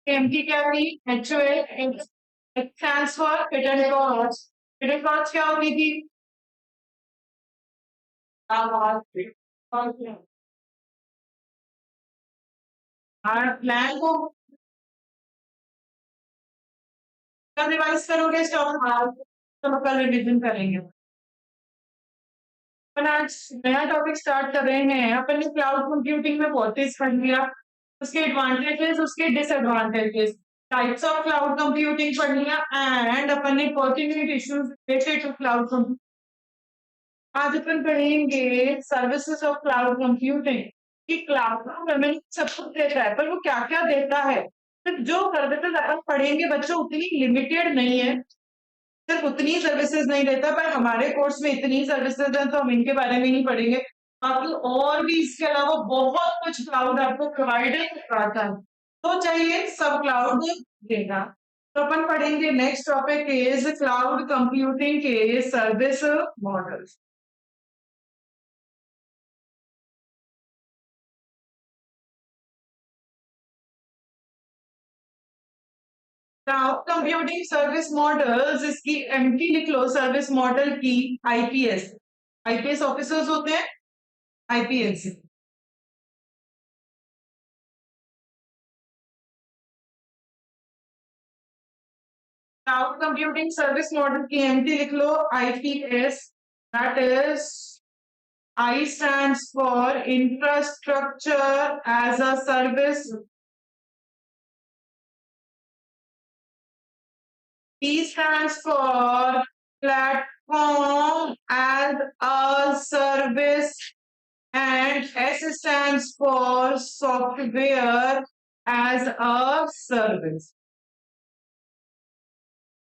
M की क्या थी? HOL stands for hidden cost। hidden cost क्या होती थी? प्लान को कब रिवाइज करोगे स्टॉक? तो कल रिविजन करेंगे। अपन आज नया टॉपिक स्टार्ट कर रहे हैं। अपन ने क्लाउड कंप्यूटिंग में बहुत चीज पढ़ लिया, उसके एडवांटेजेस, उसके disadvantages, types of cloud computing पढ़ लिया एंड अपन ने pertinent issues related to cloud computing. आज अपन पढ़ेंगे सर्विसेज ऑफ क्लाउड कंप्यूटिंग कि क्लाउड पेमेंट सब कुछ देता है, पर वो क्या क्या देता है। सिर्फ जो सर्विसेज अपन पढ़ेंगे बच्चों उतनी लिमिटेड नहीं है, सिर्फ उतनी सर्विसेज नहीं देता, पर हमारे कोर्स में इतनी सर्विसेज हैं तो हम इनके बारे में नहीं पढ़ेंगे। बाकी और भी इसके अलावा बहुत कुछ क्लाउड आपको प्रोवाइड कराता है, तो चाहिए सब क्लाउड देगा। तो अपन पढ़ेंगे, next topic is cloud computing के service models. Cloud computing service models, इसकी एमटी लिख लो, सर्विस मॉडल की आईपीएस। आईपीएस ऑफिसर्स होते हैं, IPS. Cloud computing service model की एमटी लिख लो, IPS. That is, I stands for infrastructure as a service, P stands for platform as a service, and S stands for software as a service.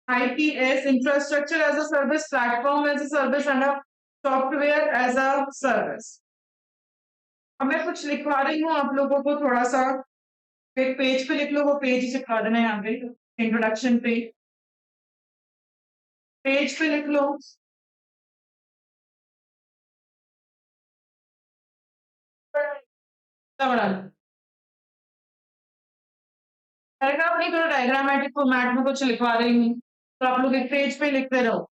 IPS, infrastructure as a service, platform as a service, and a software as a service. अब मैं कुछ लिखवा रही हूँ आप लोगों को, थोड़ा सा एक पेज पे लिख लो, वो पेज ही चिपका देना यहाँ पे इंट्रोडक्शन पे, पेज पे लिख लो। बड़ा पैराग्राफ नहीं, थोड़ा डायग्रामेटिक फॉर्मेट में कुछ लिखवा रही हूँ, तो आप लोग एक पेज पे लिखते रहो।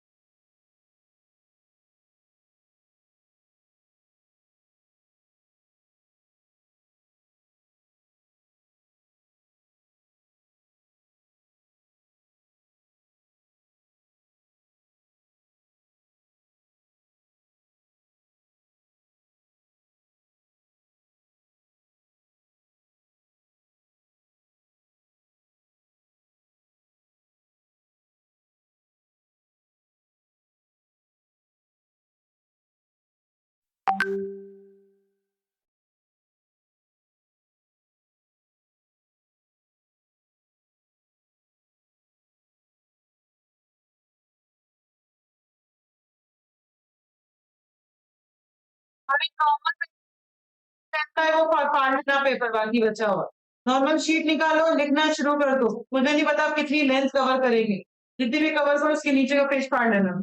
है वो फाड़ना पेपर बाकी बचा हुआ, नॉर्मल शीट निकालो, लिखना शुरू कर दो। मुझे नहीं पता आप कितनी लेंथ कवर करेंगे, जितनी भी कवर हो उसके नीचे का पेज फाड़ लेना।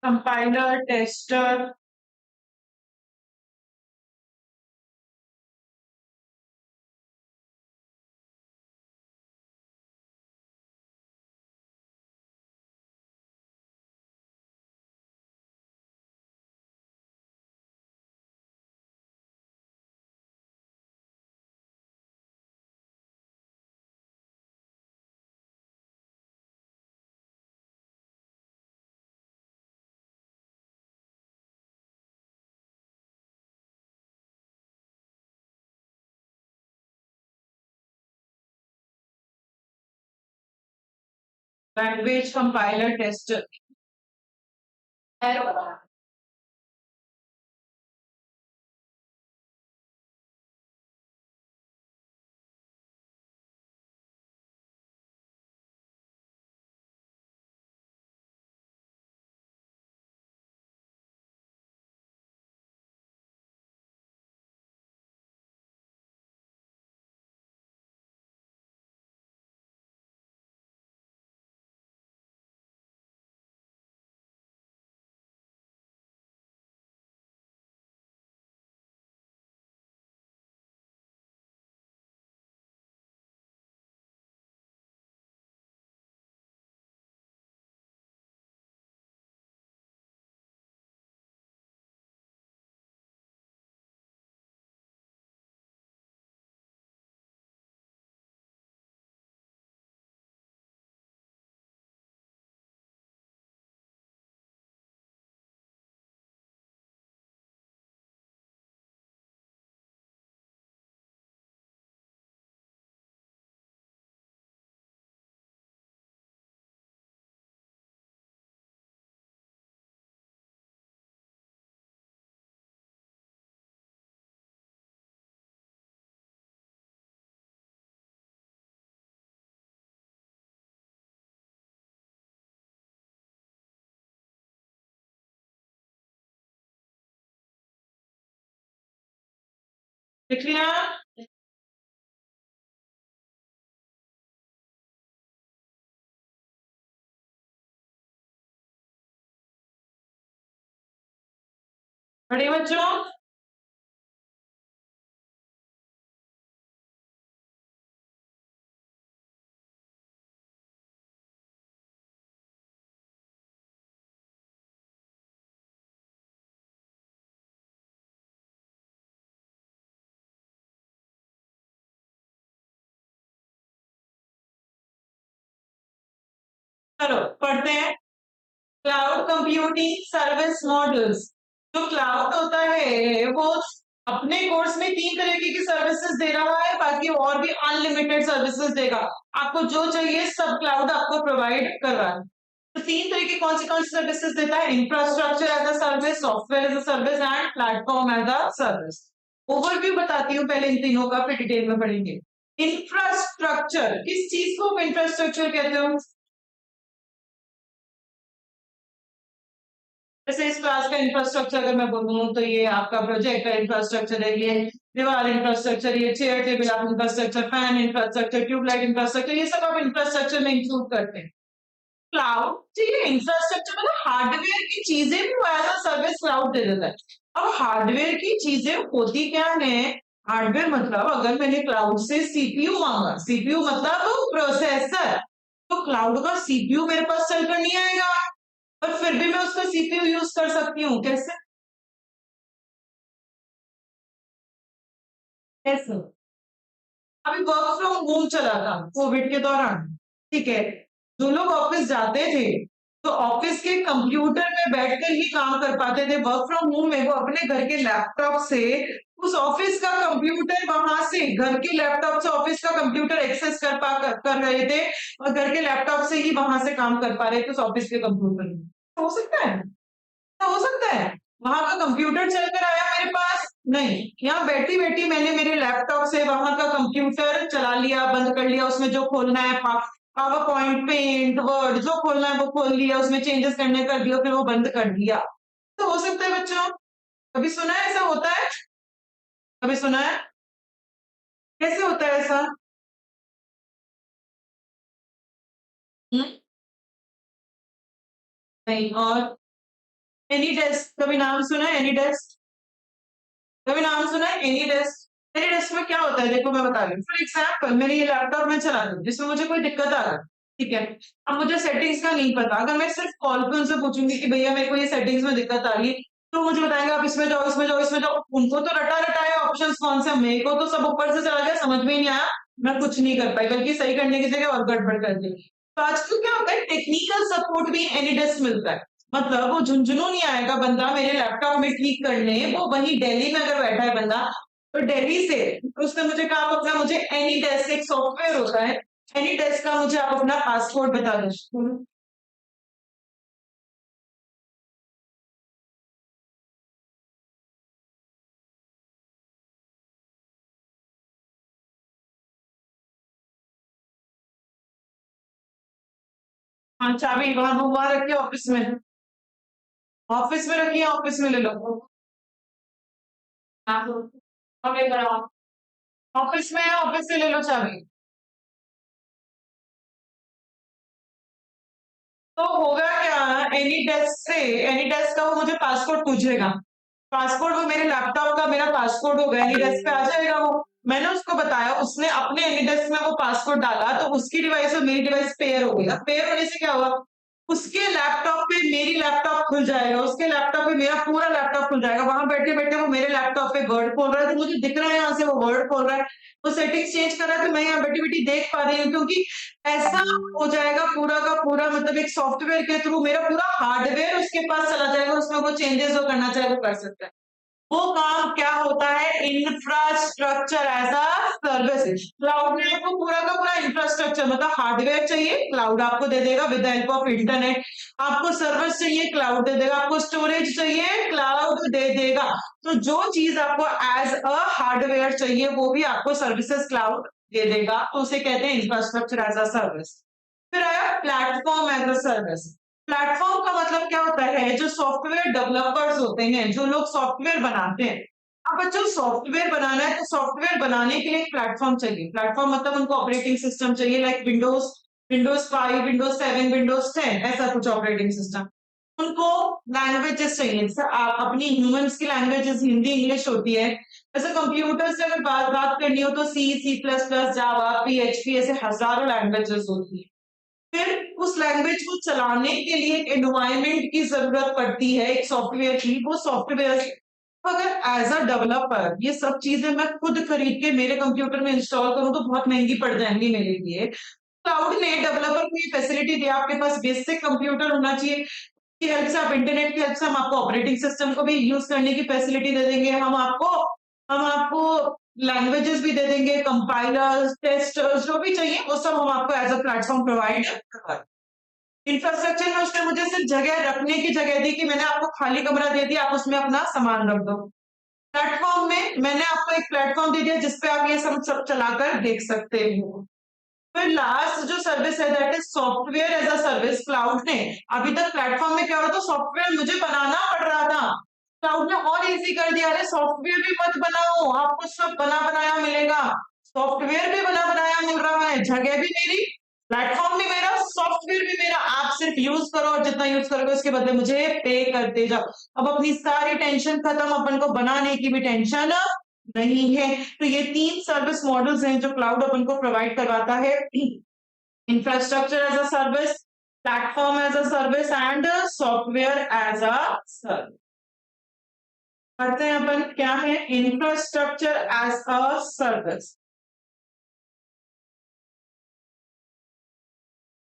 Compiler, tester, language compiler, tester. लिख लिया? बड़े बच्चों, चलो पढ़ते हैं। Cloud computing service models. जो क्लाउड होता है वो अपने कोर्स में 3 तरीके की सर्विसेज दे रहा है, बाकी और भी अनलिमिटेड सर्विसेज देगा। आपको जो चाहिए सब क्लाउड आपको प्रोवाइड कर रहा है। तो 3 तरीके कौन सी सर्विसेज देता है? Infrastructure as a service, software as a service and platform as a service. Overview बताती हूँ पहले इन तीनों का, फिर डिटेल में पढ़ेंगे। इंफ्रास्ट्रक्चर, किस चीज को इंफ्रास्ट्रक्चर कहते हो? जैसे इस क्लास का इंफ्रास्ट्रक्चर अगर मैं बोलूँ तो ये आपका प्रोजेक्ट का इंफ्रास्ट्रक्चर है, ये दीवार इंफ्रास्ट्रक्चर, ये चेयर टेबल आप infrastructure, fan infrastructure, tubelight infrastructure, ये सब आप इंफ्रास्ट्रक्चर में इंक्लूड करते हैं। क्लाउड, ठीक है, इंफ्रास्ट्रक्चर मतलब हार्डवेयर की चीजें भी वो एज अ सर्विस क्लाउड दे देता है। अब हार्डवेयर की चीजें होती क्या है? हार्डवेयर मतलब अगर मैंने क्लाउड से सीपीयू मांगा, सीपीयू मतलब प्रोसेसर, तो क्लाउड का सीपीयू मेरे पास चलकर नहीं आएगा, पर फिर भी मैं उसका सीपीयू यूज कर सकती हूँ। कैसे? कैसे? अभी वर्क फ्रॉम होम चला था कोविड के दौरान, ठीक है, जो लोग ऑफिस जाते थे तो ऑफिस के कंप्यूटर में बैठकर ही काम कर पाते थे। वर्क फ्रॉम होम में वो अपने घर के लैपटॉप से उस ऑफिस का कंप्यूटर, वहां से घर के लैपटॉप से ऑफिस का कंप्यूटर एक्सेस कर रहे थे, और घर के लैपटॉप से ही वहां से काम कर पा रहे थे उस ऑफिस के कंप्यूटर में। हो सकता है? हो सकता है वहां का कंप्यूटर चलकर आया मेरे पास? नहीं, यहाँ बैठी बैठी मैंने मेरे लैपटॉप से वहां का कंप्यूटर चला लिया, बंद कर लिया, उसमें जो खोलना है पावर पॉइंट, पेंट, वर्ड, जो खोलना है वो खोल लिया, उसमें चेंजेस करने कर दिया, फिर वो बंद कर दिया। तो हो सकता है बच्चों, कभी सुना है ऐसा होता है? कभी सुना है? कैसे होता है ऐसा? हम्म? नहीं, और एनी डेस्क कभी नाम सुना है? एनी डेस्क कभी नाम सुना है? Any desk. एनी डेस्क में क्या होता है देखो मैं बता रही हूँ। फॉर एग्जाम्पल मेरे ये लैपटॉप में चला रही हूँ जिसमें मुझे कोई दिक्कत आ रहा है, ठीक है। अब मुझे सेटिंग्स का नहीं पता, अगर मैं सिर्फ कॉल पे उनसे पूछूंगी कि भैया मेरे को ये सेटिंग्स में दिक्कत आ रही है, तो मुझे बताएंगे आप इसमें जाओ इसमें जाओ इसमें जाओ। उनको तो रटा रटा है ऑप्शन कौन से, मेरे को तो सब ऊपर से चला गया, समझ में ही नहीं आया, मैं कुछ नहीं कर पाई, बल्कि सही करने की जगह और गड़बड़ कर दी। तो आजकल क्या होता है, टेक्निकल सपोर्ट भी एनी डेस्क मिलता है। मतलब वो झुंझुनू नहीं आएगा बंदा मेरे लैपटॉप में ठीक करने, वो वहीं दिल्ली में अगर बैठा है बंदा, तो दिल्ली से उसने मुझे कहा आप अपना, मुझे एनी डेस्क एक सॉफ्टवेयर होता है, एनी डेस्क का मुझे आप अपना पासवर्ड बता दो। हाँ चाबी वहां वहां रखिए ऑफिस में, ऑफिस में रखिए, ऑफिस में ले लो। हाँ, ओके कराओ। ऑफिस में है, ऑफिस से ले लो चाबी। तो होगा क्या, एनी डेस्क से, एनी डेस्क का वो मुझे पासवर्ड पूछेगा, पासवर्ड वो मेरे लैपटॉप का मेरा पासवर्ड होगा, एनी डेस्क पे आ जाएगा वो। मैंने उसको बताया, उसने अपने एनी डेस्क में वो पासवर्ड डाला, तो उसकी डिवाइस और मेरी डिवाइस पेयर हो गई। अब पेयर होने से क्या हुआ, उसके लैपटॉप पे मेरी लैपटॉप खुल जाएगा, उसके लैपटॉप पे मेरा पूरा लैपटॉप खुल जाएगा, वहां बैठे बैठे वो मेरे लैपटॉप पे वर्ड खोल रहा है, तो मुझे दिख रहा है यहाँ से वो वर्ड खोल रहा है, वो सेटिंग्स चेंज कर रहा है, तो मैं यहाँ बैठी बैठी देख पा रही हूँ, क्योंकि ऐसा हो जाएगा पूरा का पूरा, मतलब एक सॉफ्टवेयर के थ्रू मेरा पूरा हार्डवेयर उसके पास चला जाएगा, उसमें वो चेंजेस वो करना चाहे वो कर सकता है। वो काम क्या होता है, infrastructure as a service. Cloud में आपको पूरा का पूरा इंफ्रास्ट्रक्चर, मतलब हार्डवेयर चाहिए क्लाउड आपको दे देगा विद हेल्प ऑफ इंटरनेट, आपको सर्विस चाहिए क्लाउड दे देगा, आपको स्टोरेज चाहिए क्लाउड दे देगा। तो जो चीज आपको एज अ हार्डवेयर चाहिए वो भी आपको सर्विसेज क्लाउड दे देगा, तो उसे कहते हैं इंफ्रास्ट्रक्चर एज अ सर्विस। फिर आया platform as a service. Platform का मतलब क्या होता है, जो सॉफ्टवेयर डेवलपर्स होते हैं, जो लोग सॉफ्टवेयर बनाते हैं, अब बच्चों सॉफ्टवेयर बनाना है तो सॉफ्टवेयर बनाने के लिए एक प्लेटफॉर्म चाहिए। प्लेटफॉर्म मतलब उनको ऑपरेटिंग सिस्टम चाहिए, like Windows, Windows 5, Windows 7, Windows 10, ऐसा कुछ ऑपरेटिंग सिस्टम। उनको लैंग्वेजेस चाहिए, जैसे आप अपनी ह्यूमंस की लैंग्वेजेस हिंदी इंग्लिश होती है, ऐसे कंप्यूटर से अगर बात बात करनी हो तो C++, जावा, PHP, ऐसे हजारों लैंग्वेजेस होती है। फिर उस लैंग्वेज को चलाने के लिए एक एनवायरनमेंट की जरूरत पड़ती है, एक सॉफ्टवेयर की, वो सॉफ्टवेयर अगर एज अ डेवलपर ये सब चीजें मैं खुद खरीद के मेरे कंप्यूटर में इंस्टॉल करूं तो बहुत महंगी पड़ जाएंगी मेरे लिए। क्लाउड ने डेवलपर को ये फैसिलिटी दिया, आपके पास बेसिक कंप्यूटर होना चाहिए, की हेल्प से आप, इंटरनेट की हेल्प से हम आपको ऑपरेटिंग सिस्टम को भी यूज करने की फैसिलिटी दे देंगे, हम आपको लैंग्वेजेस भी दे देंगे, कंपाइलर्स, टेस्टर्स, जो भी चाहिए वो सब हम आपको एज अ प्लेटफॉर्म प्रोवाइड करवा। इंफ्रास्ट्रक्चर में उसने मुझे सिर्फ जगह रखने की जगह दी, कि मैंने आपको खाली कमरा दे दिया, आप उसमें अपना सामान रख दो। प्लेटफॉर्म में मैंने आपको एक प्लेटफॉर्म दे दिया जिसपे आप ये सब चलाकर देख सकते हो। फिर लास्ट जो सर्विस है that is software as a service. Cloud ने, अभी तक प्लेटफॉर्म में क्या हो रहा था, सॉफ्टवेयर मुझे बनाना पड़ रहा था, क्लाउड ने और इजी कर दिया, अरे सॉफ्टवेयर भी मत बनाओ, आपको सब बना बनाया मिलेगा, सॉफ्टवेयर भी बना बनाया मिल रहा है, जगह भी मेरी, प्लेटफॉर्म भी मेरा, सॉफ्टवेयर भी मेरा, आप सिर्फ यूज करो और जितना यूज करोगे उसके बदले मुझे पे करते जाओ। अब अपनी सारी टेंशन खत्म, अपन को बनाने की भी टेंशन नहीं है। तो ये 3 सर्विस मॉडल्स हैं जो क्लाउड अपन को प्रोवाइड करवाता है, infrastructure as a service, platform as a service and software as a service. करते हैं अपन, क्या है infrastructure as a service.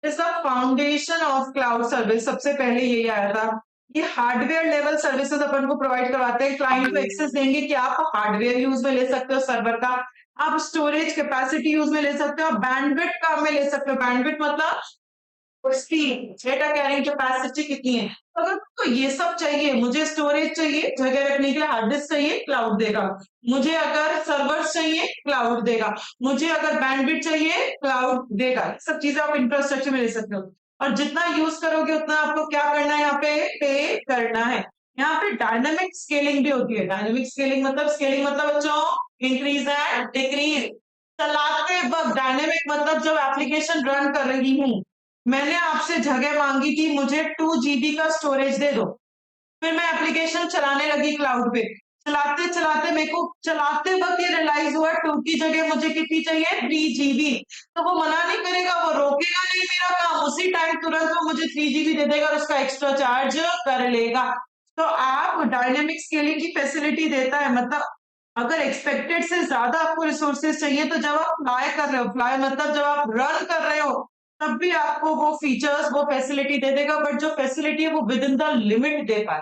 Is the foundation of cloud service. सबसे पहले यही आया था, ये हार्डवेयर लेवल सर्विसेज अपन को प्रोवाइड करवाते हैं, क्लाइंट को एक्सेस देंगे कि आप हार्डवेयर यूज में ले सकते हो सर्वर का, आप स्टोरेज कैपेसिटी यूज में ले सकते हो, बैंडविड्थ काम में ले सकते हो। बैंडविड्थ मतलब उसकी डेटा कैरिंग कैपेसिटी कितनी है। अगर तो ये सब चाहिए, मुझे स्टोरेज चाहिए जगह रखने के लिए, हार्ड डिस्क चाहिए, क्लाउड देगा, मुझे अगर सर्वर्स चाहिए क्लाउड देगा, मुझे अगर बैंडविड्थ चाहिए क्लाउड देगा। सब चीजें आप इंफ्रास्ट्रक्चर में ले सकते हो, और जितना यूज करोगे उतना आपको क्या करना है, यहाँ पे पे करना है। यहाँ पे डायनामिक स्केलिंग भी होती है। डायनामिक स्केलिंग मतलब, स्केलिंग मतलब बच्चों इंक्रीज एंड डिक्रीज, चलाते वक्त। डायनेमिक मतलब जब एप्लीकेशन रन कर रही हूँ, मैंने आपसे जगह मांगी कि मुझे 2 GB का स्टोरेज दे दो, फिर मैं एप्लीकेशन चलाने लगी क्लाउड पे, चलाते चलाते मेरे को चलाते वक्त ये रियलाइज हुआ 2 की जगह मुझे कितनी चाहिए, 3 जीबी। तो वो मना नहीं करेगा, वो रोकेगा नहीं मेरा काम, उसी टाइम तुरंत वो मुझे 3 जीबी दे देगा और उसका एक्स्ट्रा चार्ज कर लेगा। तो आप डायनेमिक स्केलिंग की फैसिलिटी देता है, मतलब अगर एक्सपेक्टेड से ज्यादा आपको रिसोर्सेज चाहिए तो जब आप फ्लाई कर रहे हो, फ्लाई मतलब जब आप रन कर रहे हो, तब भी आपको वो फीचर्स वो फैसिलिटी दे देगा, बट जो फैसिलिटी है वो विद इन द लिमिट दे पाए।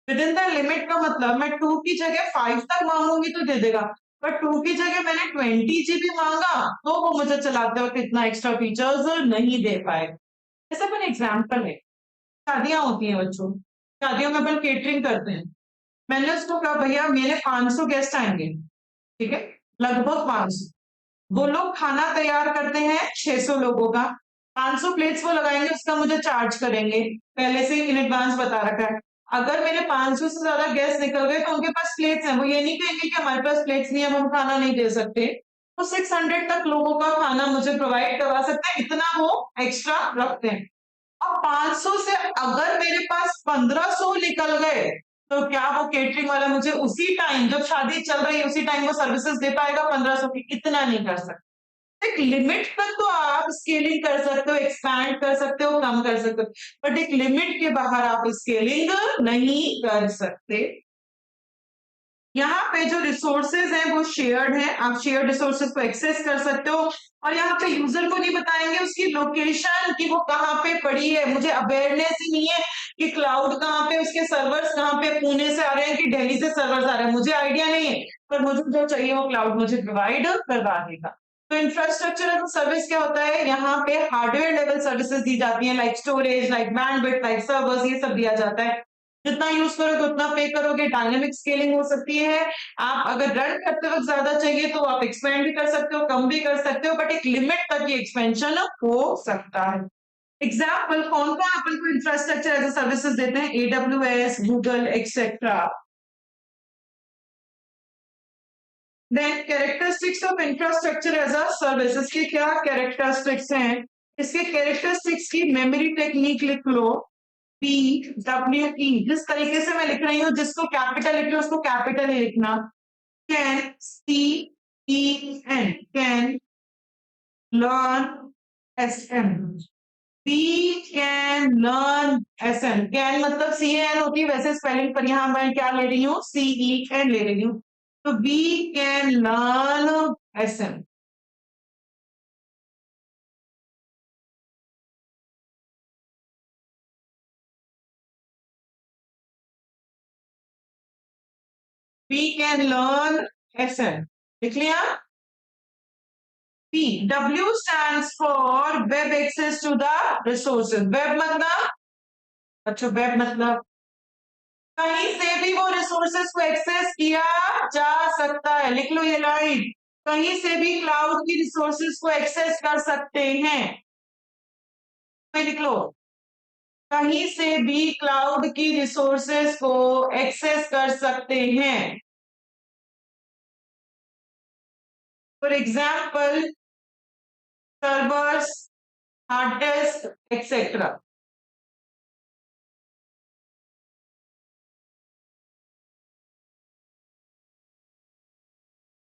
विद इन द लिमिट का मतलब मैं 2 की जगह 5 तक मांगूंगी तो दे देगा, पर 2 की जगह मैंने 20 जीबी मांगा तो वो मुझे चलाते वक्त इतना एक्स्ट्रा फीचर्स नहीं दे पाए। ऐसा अपन एग्जाम्पल है, शादियां होती हैं बच्चों, शादियों में अपन केटरिंग करते हैं। मैंने उसको कहा भैया मेरे 500 गेस्ट आएंगे, ठीक है, लगभग 500। वो लोग खाना तैयार करते हैं 600 लोगों का, 500 प्लेट्स वो लगाएंगे, उसका मुझे चार्ज करेंगे, पहले से इन एडवांस बता रखा है। अगर मेरे 500 से ज्यादा गेस्ट निकल गए तो उनके पास प्लेट्स हैं, वो ये नहीं कहेंगे कि हमारे पास प्लेट्स नहीं है, हम खाना नहीं दे सकते। वो 600 तक लोगों का खाना मुझे प्रोवाइड करवा सकते हैं, इतना वो एक्स्ट्रा रखते हैं। अब 500 से अगर मेरे पास 1500 निकल गए तो क्या वो केटरिंग वाला मुझे उसी टाइम जब शादी चल रही है उसी टाइम वो सर्विसेज दे पाएगा? 1500 की इतना नहीं कर सकते। एक लिमिट तक तो आप स्केलिंग कर सकते हो, एक्सपैंड कर सकते हो, कम कर सकते हो, बट एक लिमिट के बाहर आप स्केलिंग नहीं कर सकते। यहाँ पे जो रिसोर्सेज हैं वो शेयर्ड हैं, आप शेयर्ड रिसोर्सेज को एक्सेस कर सकते हो, और यहाँ पे यूजर को नहीं बताएंगे उसकी लोकेशन कि वो कहाँ पे पड़ी है। मुझे अवेयरनेस ही नहीं है कि क्लाउड कहाँ पे, उसके सर्वर्स कहाँ पे, पुणे से आ रहे हैं कि दिल्ली से सर्वर्स आ रहे हैं, मुझे आइडिया नहीं है, पर मुझे जो चाहिए वो क्लाउड मुझे प्रोवाइड करवा देगा। तो इंफ्रास्ट्रक्चर एज सर्विस क्या होता है, यहाँ पे हार्डवेयर लेवल सर्विसेज दी जाती है, like storage, like bandwidth, like servers, ये सब दिया जाता है। जितना यूज करोगे उतना पे करोगे, डायनेमिक स्केलिंग हो सकती है। आप अगर रन करते वक्त ज्यादा चाहिए तो आप एक्सपेंड भी कर सकते हो, कम भी कर सकते हो, बट एक लिमिट तक ये एक्सपेंशन हो सकता है। एग्जाम्पल कौन कौन अपन को इंफ्रास्ट्रक्चर एज ए सर्विसेज देते हैं, AWS, Google et cetera. Then characteristics of infrastructure as a service, इसके क्या कैरेक्टरिस्टिक्स हैं? इसके कैरेक्टरिस्टिक्स की मेमोरी टेक्निक लिख लो, PWE। जिस तरीके से मैं लिख रही हूँ, जिसको कैपिटल लिख रही हूँ उसको कैपिटल ही लिखना। Can, CEN, can, learn, SM, we can learn SN। Can मतलब CAN होती है वैसे स्पेलिंग, पर यहाँ मैं क्या ले रही हूँ, CEN ले रही हूँ। तो we can learn SN। We can learn SN लिख लिया। P, W stands for web access to the resources। Web मतलब, अच्छा वेब मतलब कहीं से भी वो रिसोर्सेस को एक्सेस किया जा सकता है, लिख लो ये लाइन, कहीं से भी क्लाउड की रिसोर्सेस को एक्सेस कर सकते हैं, लिख लो, कहीं से भी क्लाउड की रिसोर्सेस को एक्सेस कर सकते हैं। For example servers, hard disk et cetera.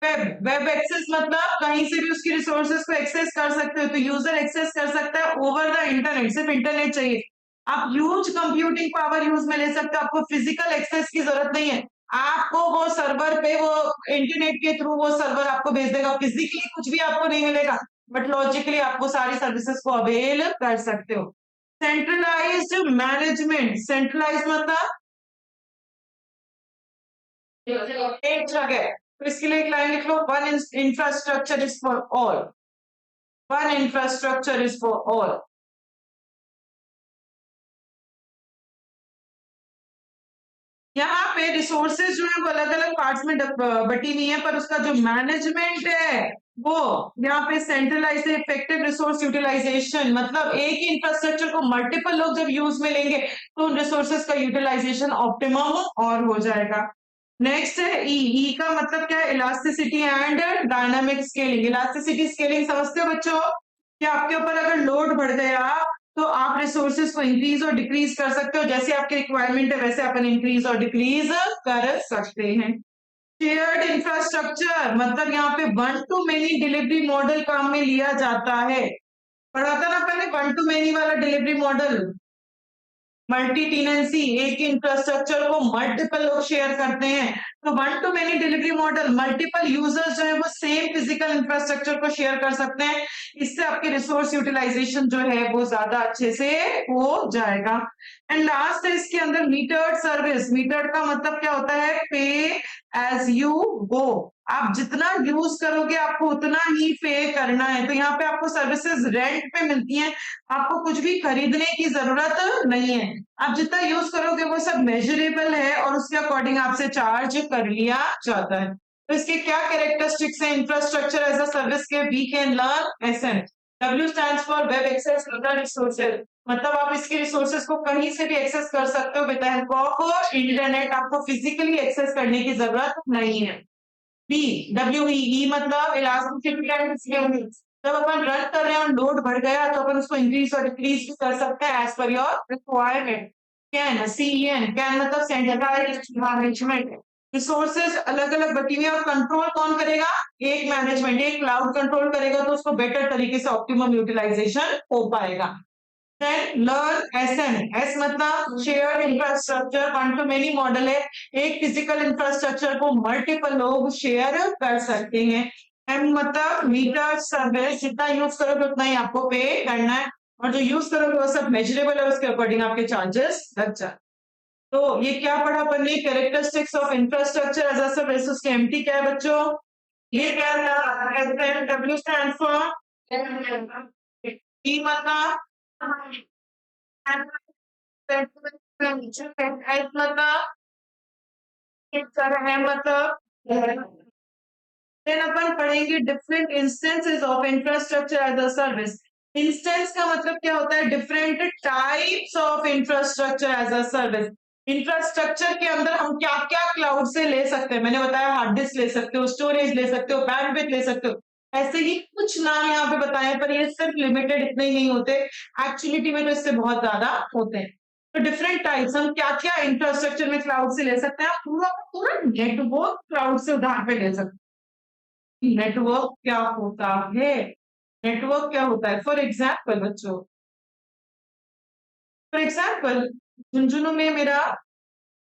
Web access मतलब कहीं से भी उसकी रिसोर्सेज को एक्सेस कर सकते हो, तो यूजर एक्सेस कर सकता है ओवर द इंटरनेट, सिर्फ इंटरनेट चाहिए। आप ह्यूज कंप्यूटिंग पावर यूज में ले सकते हो, आपको फिजिकल एक्सेस की जरूरत नहीं है, आपको वो सर्वर पे वो इंटरनेट के थ्रू वो सर्वर आपको भेज देगा, फिजिकली कुछ भी आपको नहीं मिलेगा, बट लॉजिकली आपको सारी सर्विसेज को अवेल कर सकते हो। सेंट्रलाइज्ड मैनेजमेंट, सेंट्रलाइज मतलब एक जगह, तो इसके लिए एक लाइन लिख लो, one infrastructure is for all, one infrastructure is for all. यहाँ पे रिसोर्सेज जो है वो अलग अलग पार्ट्स में बटी हुई है, पर उसका जो मैनेजमेंट है वो यहाँ पे सेंट्रलाइज इफेक्टिव रिसोर्स यूटिलाइजेशन, मतलब एक ही इंफ्रास्ट्रक्चर को मल्टीपल लोग जब यूज में लेंगे तो उन रिसोर्सेज का यूटिलाइजेशन ऑप्टिमम और हो जाएगा। नेक्स्ट है ई का मतलब क्या है, elasticity and dynamic scaling. Elasticity scaling समझते हो बच्चों, कि आपके ऊपर अगर लोड बढ़ गया तो आप रिसोर्सेज को इंक्रीज और डिक्रीज कर सकते हो, जैसे आपकी रिक्वायरमेंट है वैसे अपन इंक्रीज और डिक्रीज कर सकते हैं। शेयर्ड इंफ्रास्ट्रक्चर मतलब यहाँ पे one two many delivery model काम में लिया जाता है। पढ़ा था ना अपन ने वन टू मेनी वाला डिलीवरी मॉडल, मल्टी टेनेंसी, एक इंफ्रास्ट्रक्चर को मल्टीपल लोग शेयर करते हैं। तो one two many delivery model, multiple users जो है वो सेम फिजिकल इंफ्रास्ट्रक्चर को शेयर कर सकते हैं। इससे आपके रिसोर्स यूटिलाइजेशन जो है वो ज्यादा अच्छे से हो जाएगा। एंड लास्ट है इसके अंदर मीटर्ड सर्विस। मीटर्ड का मतलब क्या होता है? पे एज यू गो। आप जितना यूज करोगे आपको उतना ही पे करना है। तो यहाँ पे आपको सर्विसेज रेंट पे मिलती हैं, आपको कुछ भी खरीदने की जरूरत नहीं है। आप जितना यूज करोगे वो सब मेजरेबल है और उसके अकॉर्डिंग आपसे चार्ज कर लिया जाता है। तो इसके क्या कैरेक्टरिस्टिक्स हैं इंफ्रास्ट्रक्चर एज अ सर्विस के? We can learn SN. W stands for web access resources, मतलब आप इसके रिसोर्सेज को कहीं से भी एक्सेस कर सकते हो with the help of internet. आपको फिजिकली एक्सेस करने की जरूरत नहीं है। बी डब्ल्यू ई मतलब इलास्टिसिटी। जब अपन रन कर रहे हैं और लोड बढ़ गया तो अपन उसको इंक्रीज और डिक्रीज भी कर सकते हैं as per your requirement. Can CN can मतलब सेंट्रलाइज्ड मैनेजमेंट। रिसोर्सेज अलग अलग बटी हुई है और कंट्रोल कौन करेगा? एक मैनेजमेंट, एक क्लाउड कंट्रोल करेगा तो उसको बेटर तरीके से ऑप्टिमम यूटिलाइजेशन हो पाएगा। Then learn SN, S मतलब shared infrastructure, one two many model है, एक फिजिकल इंफ्रास्ट्रक्चर को मल्टीपल लोग शेयर कर सकते हैं। एम मतलब मीटर सर्विस, जितना यूज करोगे उतना ही आपको पे करना है और जो यूज करोगे वो सब मेजरेबल है, उसके अकॉर्डिंग आपके चार्जेस लग जाए। तो ये क्या पढ़ा अपन ने? Characteristics of infrastructure as a service. उसके एमटी क्या है बच्चों? ये क्या है? डब्ल्यू स्टैंड फॉर ई मतलब मतलब देन अपन पढ़ेंगे different instances of infrastructure as a service. Instance का मतलब क्या होता है? Different types of infrastructure as a service. Infrastructure के अंदर हम क्या क्या क्लाउड से ले सकते हैं? मैंने बताया हार्ड डिस्क ले सकते हो, स्टोरेज ले सकते हो, बैंडविड्थ ले सकते हो, ऐसे ही कुछ नाम यहाँ पे बताए, पर ये सिर्फ लिमिटेड इतने ही नहीं होते, एक्चुअलिटी में तो इससे बहुत ज्यादा होते हैं। तो डिफरेंट टाइप्स, हम क्या क्या इंफ्रास्ट्रक्चर में क्लाउड से ले सकते हैं? पूरा पूरा नेटवर्क क्लाउड से उधार पे ले सकते हैं। नेटवर्क क्या होता है? नेटवर्क क्या होता है? फॉर एग्जाम्पल बच्चों, फॉर एग्जाम्पल झुंझुनू में मेरा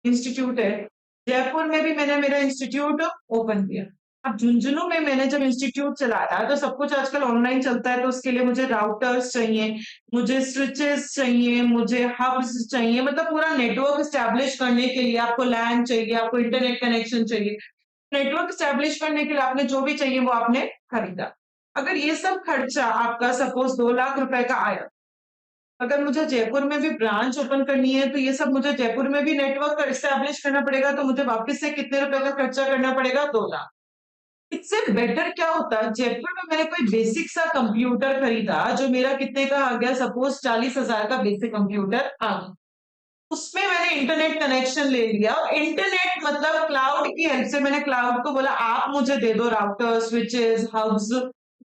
इंस्टीट्यूट है, जयपुर में भी मैंने मेरा इंस्टीट्यूट ओपन किया। अब झुंझुनू में मैंने जब इंस्टीट्यूट चलाया तो सब कुछ आजकल ऑनलाइन चलता है, तो उसके लिए मुझे राउटर्स चाहिए, मुझे स्विचेस चाहिए, मुझे हब्स चाहिए, मतलब पूरा नेटवर्क स्टैब्लिश करने के लिए आपको लैन चाहिए, आपको इंटरनेट कनेक्शन चाहिए। नेटवर्क स्टैब्लिश करने के लिए आपने जो भी चाहिए वो आपने खरीदा। अगर ये सब खर्चा आपका सपोज 2 लाख रुपए का आया, अगर मुझे जयपुर में भी ब्रांच ओपन करनी है तो ये सब मुझे जयपुर में भी नेटवर्क स्टैब्लिश करना पड़ेगा, तो मुझे वापस से कितने रुपए का खर्चा करना पड़ेगा? 2 लाख। इससे बेटर क्या होता है? जयपुर में मैंने कोई बेसिक सा कंप्यूटर खरीदा जो मेरा कितने का आ गया? सपोज 40,000 का बेसिक कंप्यूटर आ गया। उसमें मैंने इंटरनेट कनेक्शन ले लिया और इंटरनेट मतलब क्लाउड की हेल्प से मैंने क्लाउड को बोला आप मुझे दे दो राउटर, स्विचेस, हब्स,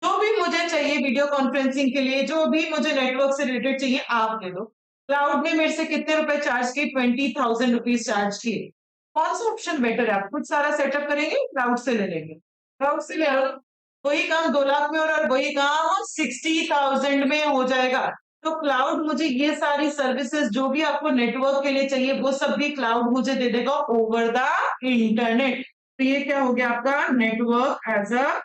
जो भी मुझे चाहिए वीडियो कॉन्फ्रेंसिंग के लिए, जो भी मुझे नेटवर्क से रिलेटेड चाहिए आप दे दो। क्लाउड ने मेरे से कितने रुपए चार्ज किए? 20,000 रुपीज चार्ज किए। कौन सा ऑप्शन बेटर है? आप खुद सारा सेटअप करेंगे, क्लाउड से ले लेंगे? क्लाउड से ले लो, वही काम 2 लाख में और वही काम 60,000 में हो जाएगा। तो क्लाउड मुझे ये सारी सर्विसेज जो भी आपको नेटवर्क के लिए चाहिए वो सब भी क्लाउड मुझे दे देगा ओवर द इंटरनेट। तो ये क्या हो गया आपका? Network as a.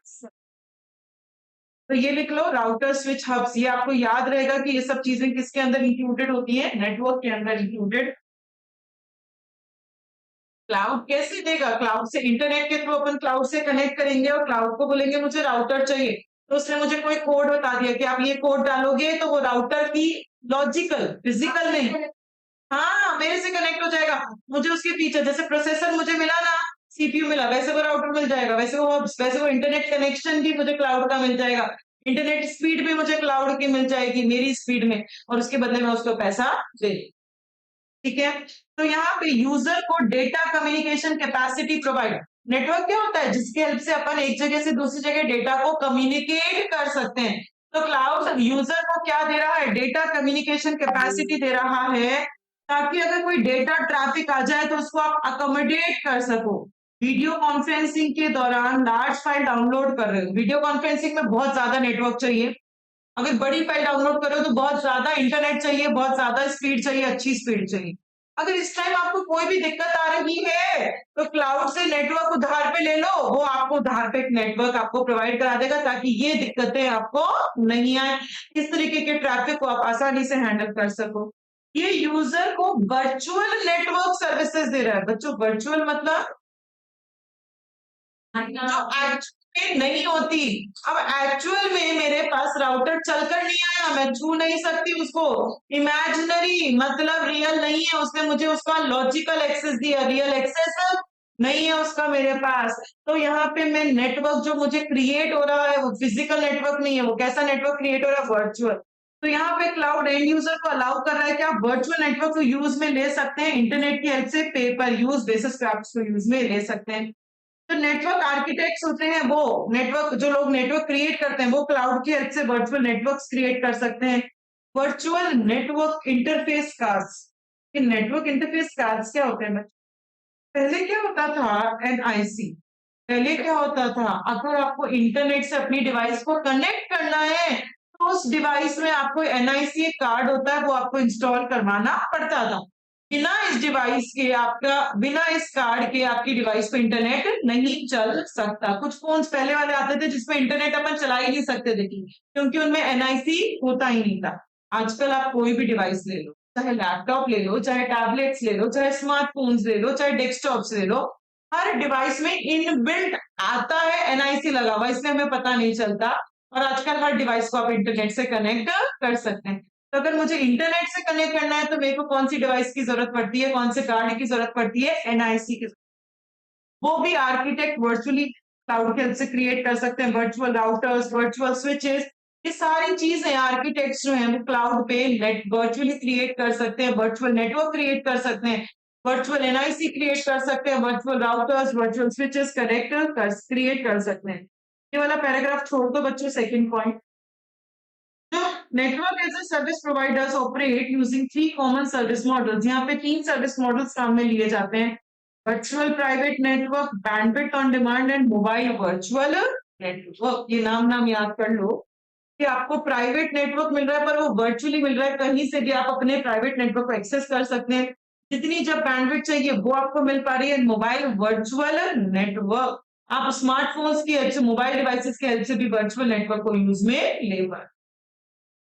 तो ये लिख लो राउटर, स्विच, हब्स। ये आपको याद रहेगा कि ये सब चीजें किसके अंदर इंक्लूडेड होती हैं? नेटवर्क के अंदर इंक्लूडेड। क्लाउड कैसे देगा? क्लाउड से इंटरनेट के थ्रू अपन क्लाउड से कनेक्ट करेंगे और क्लाउड को बोलेंगे मुझे राउटर चाहिए, तो उसने मुझे कोई कोड बता दिया कि आप ये कोड डालोगे तो वो राउटर की लॉजिकल, फिजिकल नहीं, हाँ मेरे से कनेक्ट हो जाएगा। मुझे उसके पीछे जैसे प्रोसेसर मुझे मिला ना, सीपीयू मिला, वैसे वो राउटर मिल जाएगा, वैसे वो इंटरनेट कनेक्शन भी मुझे क्लाउड का मिल जाएगा, इंटरनेट स्पीड भी मुझे क्लाउड की मिल जाएगी मेरी स्पीड में, और उसके बदले में उसको पैसा दे। ठीक है, तो यहाँ पे यूजर को data communication capacity provide. Network क्या होता है? जिसकी हेल्प से अपन एक जगह से दूसरी जगह डेटा को कम्युनिकेट कर सकते हैं। तो क्लाउड यूजर को क्या दे रहा है? डेटा कम्युनिकेशन कैपेसिटी दे रहा है, ताकि अगर कोई डेटा ट्रैफिक आ जाए तो उसको आप अकोमोडेट कर सको। वीडियो कॉन्फ्रेंसिंग के दौरान लार्ज फाइल डाउनलोड कर रहे हो, वीडियो कॉन्फ्रेंसिंग में बहुत ज्यादा नेटवर्क चाहिए। अगर बड़ी फाइल डाउनलोड करो तो बहुत ज्यादा इंटरनेट चाहिए, बहुत ज्यादा स्पीड चाहिए, अच्छी स्पीड चाहिए। अगर इस टाइम आपको कोई भी दिक्कत आ रही है तो क्लाउड से नेटवर्क उधार पे ले लो, वो आपको उधार पे एक नेटवर्क आपको प्रोवाइड करा देगा, ताकि ये दिक्कतें आपको नहीं आए, इस तरीके के ट्रैफिक को आप आसानी से हैंडल कर सको। ये यूजर को वर्चुअल नेटवर्क सर्विसेज दे रहा है बच्चों। वर्चुअल मतलब जो एक्चुअल में नहीं होती। अब एक्चुअल में मेरे पास राउटर चलकर नहीं आया, मैं छू नहीं सकती उसको। इमेजिनरी मतलब रियल नहीं है, उसने मुझे उसका लॉजिकल एक्सेस दिया, रियल एक्सेस नहीं है उसका मेरे पास। तो यहाँ पे मैं नेटवर्क जो मुझे क्रिएट हो रहा है वो फिजिकल नेटवर्क नहीं है, वो कैसा नेटवर्क क्रिएट हो रहा है? वर्चुअल। तो यहाँ पे क्लाउड एंड यूजर को अलाउ कर रहा है कि आप वर्चुअल नेटवर्क को यूज में ले सकते हैं, इंटरनेट की हेल्प से पे पर यूज बेसिस पे आप उसको यूज में ले सकते हैं। तो नेटवर्क आर्किटेक्ट्स होते हैं, वो नेटवर्क जो लोग नेटवर्क क्रिएट करते हैं वो क्लाउड की हेल्प से वर्चुअल नेटवर्क्स क्रिएट कर सकते हैं। Virtual network interface cards. ये नेटवर्क इंटरफेस कार्ड्स क्या होते हैं? पहले क्या होता था? एनआईसी। पहले क्या होता था? अगर आपको इंटरनेट से अपनी डिवाइस को कनेक्ट करना है तो उस डिवाइस में आपको एनआईसी एक कार्ड होता है, वो आपको इंस्टॉल करवाना पड़ता था। बिना इस कार्ड के आपकी डिवाइस पे इंटरनेट नहीं चल सकता। कुछ फोन्स पहले वाले आते थे जिसमें इंटरनेट अपन चला ही नहीं सकते थे, क्योंकि उनमें एनआईसी होता ही नहीं था। आजकल आप कोई भी डिवाइस ले लो, चाहे लैपटॉप ले लो, चाहे टैबलेट्स ले लो, चाहे स्मार्टफोन्स ले लो, चाहे डेस्कटॉप्स ले लो, हर डिवाइस में इनबिल्ट आता है एनआईसी लगा हुआ, इसलिए हमें पता नहीं चलता। और आजकल हर डिवाइस को आप इंटरनेट से कनेक्ट कर सकते हैं। तो अगर मुझे इंटरनेट से कनेक्ट करना है तो मेरे को कौन सी डिवाइस की जरूरत पड़ती है, कौन से कार्ड की जरूरत पड़ती है? एनआईसी की। वो भी आर्किटेक्ट वर्चुअली क्लाउड के हेल्प से क्रिएट कर सकते हैं। वर्चुअल राउटर्स, वर्चुअल स्विचेस, ये सारी चीजें आर्किटेक्ट्स जो हैं वो क्लाउड पे नेट वर्चुअली क्रिएट कर सकते हैं, वर्चुअल नेटवर्क क्रिएट कर सकते हैं, वर्चुअल एनआईसी क्रिएट कर सकते हैं, virtual routers, virtual switches connect कर क्रिएट कर सकते हैं। ये वाला पैराग्राफ छोड़ दो बच्चों, second point. Network as a service providers operate using three common service models. यहाँ पे तीन सर्विस मॉडल्स काम में लिए जाते हैं: virtual private network, bandwidth on demand and mobile virtual network. ये नाम याद कर लो कि आपको प्राइवेट नेटवर्क मिल रहा है पर वो वर्चुअली मिल रहा है, कहीं से भी आप अपने प्राइवेट नेटवर्क को एक्सेस कर सकते हैं। जितनी जब बैंडविड्थ चाहिए वो आपको मिल पा रही है। मोबाइल वर्चुअल नेटवर्क, आप स्मार्टफोन्स की हेल्प से, मोबाइल डिवाइसेस की हेल्प से भी वर्चुअल नेटवर्क को यूज में ले पा।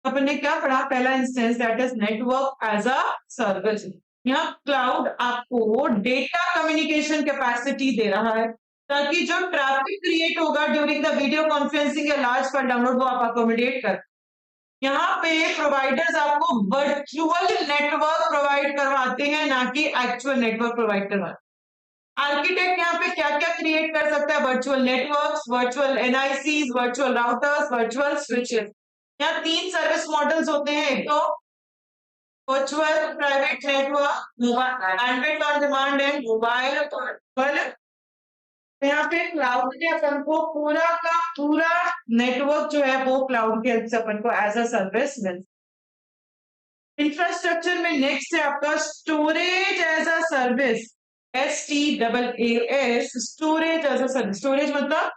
अपन ने क्या पढ़ा? पहला instance that is network as a service. यहाँ क्लाउड आपको डेटा कम्युनिकेशन कैपेसिटी दे रहा है, ताकि जो ट्रैफिक क्रिएट होगा ड्यूरिंग द वीडियो कॉन्फ्रेंसिंग या लार्ज फाइल डाउनलोड वो आप अकोमोडेट कर। यहाँ पे प्रोवाइडर्स आपको वर्चुअल नेटवर्क प्रोवाइड करवाते हैं, ना कि एक्चुअल नेटवर्क प्रोवाइड करवाते हैं। आर्किटेक्ट यहाँ पे क्या क्या क्रिएट कर सकता है? Virtual networks, virtual NIC, virtual routers, virtual switches. यहाँ तीन सर्विस मॉडल्स होते हैं। एक तो virtual private network, mobile bandwidth on demand and mobile virtual. यहाँ पे क्लाउड के अपन को पूरा का पूरा नेटवर्क जो है वो क्लाउड के हेल्प से अपन को एज अ सर्विस मिल। इंफ्रास्ट्रक्चर में नेक्स्ट है आपका storage as a service. STAAS, storage as a service. Storage मतलब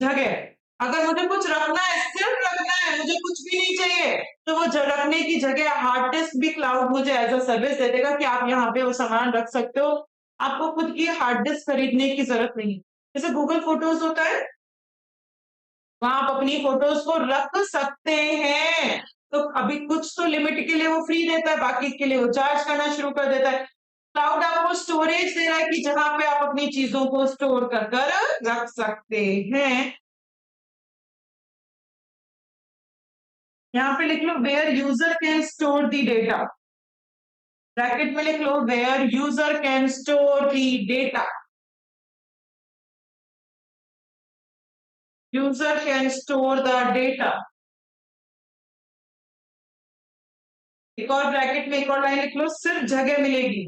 जगह। अगर मुझे कुछ रखना है, सिर्फ रखना है, मुझे कुछ भी नहीं चाहिए, तो वो रखने की जगह हार्ड डिस्क भी क्लाउड मुझे एज अ सर्विस दे देगा कि आप यहाँ पे वो सामान रख सकते हो। आपको खुद की हार्ड डिस्क खरीदने की जरूरत नहीं है। जैसे गूगल फोटोज होता है, वहां आप अपनी फोटोज को रख सकते हैं। तो अभी कुछ तो लिमिट के लिए वो फ्री देता है, बाकी के लिए वो चार्ज करना शुरू कर देता है। क्लाउड आपको स्टोरेज दे रहा है कि जहां पे आप अपनी चीजों को स्टोर कर रख सकते हैं। यहाँ पे लिख लो where user can store the data. Bracket में लिख लो where user can store the data. User can store the data. एक और ब्रैकेट में एक और लाइन लिख लो, सिर्फ जगह मिलेगी।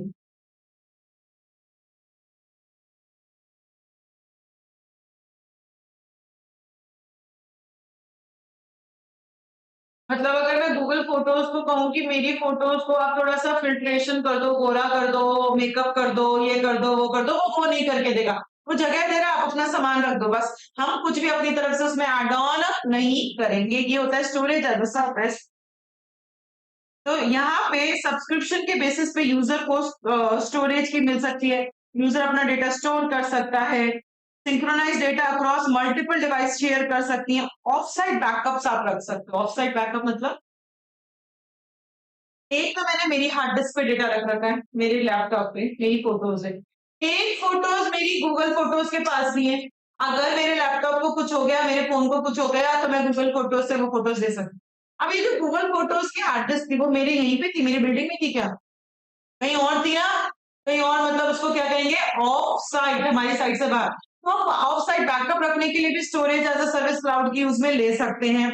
मतलब अगर मैं गूगल फोटोज को कहूँ कि मेरी फोटोज को आप थोड़ा सा फिल्ट्रेशन कर दो, गोरा कर दो, मेकअप कर दो, ये कर दो, वो नहीं करके देगा। वो जगह दे रहा है, आप अपना सामान रख दो बस। हम कुछ भी अपनी तरफ से उसमें ऐड ऑन नहीं करेंगे। ये होता है स्टोरेज एज अ सर्विस। तो यहाँ पे सब्सक्रिप्शन के बेसिस पे यूजर को स्टोरेज की मिल सकती है। यूजर अपना डेटा स्टोर कर सकता है। Synchronise data across multiple device share कर सकती हैं। ऑफ साइट बैकअप्स आप रख सकते हो। ऑफ साइट बैकअप मतलब एक तो मैंने मेरी हार्ड डिस्क पे डेटा रख रखा है, मेरे लैपटॉप पे मेरी फोटोज है। एक फोटोज मेरी गूगल फोटोज के पास भी है। अगर मेरे लैपटॉप को कुछ हो गया, मेरे फोन को कुछ हो गया, तो मैं गूगल फोटोज से वो फोटोज दे सकती हूँ। अब ये जो गूगल फोटोज की हार्ड डिस्क थी वो मेरे यहीं पे थी, मेरी बिल्डिंग में थी क्या? कहीं और थी ना? कहीं और मतलब उसको क्या कहेंगे? ऑफ साइट, हमारी साइट से बाहर। तो हम ऑफ साइट बैकअप रखने के लिए भी storage as a service cloud की यूज में ले सकते हैं।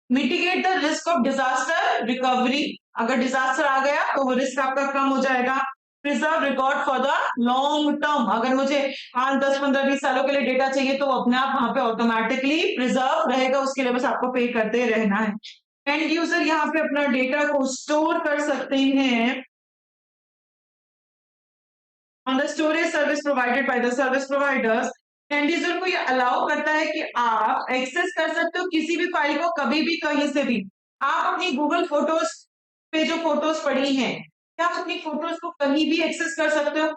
Mitigate the risk of disaster recovery. अगर डिजास्टर आ गया तो वो रिस्क आपका कम हो जाएगा। Preserve record for the long term. अगर मुझे 5 10 15 20 सालों के लिए डेटा चाहिए तो वो अपने आप वहां पे ऑटोमेटिकली प्रिजर्व रहेगा, उसके लिए बस आपको पे करते रहना है। एंड यूजर यहाँ पे अपना डेटा को स्टोर कर सकते हैं on the storage service provided by the service providers. And user को ये अलाउ करता है कि आप एक्सेस कर सकते हो किसी भी फाइल को कभी भी कहीं से भी। आप अपनी गूगल फोटोज पे जो फोटोज पड़ी हैं, क्या आप अपनी फोटोज को कहीं भी एक्सेस कर सकते हो?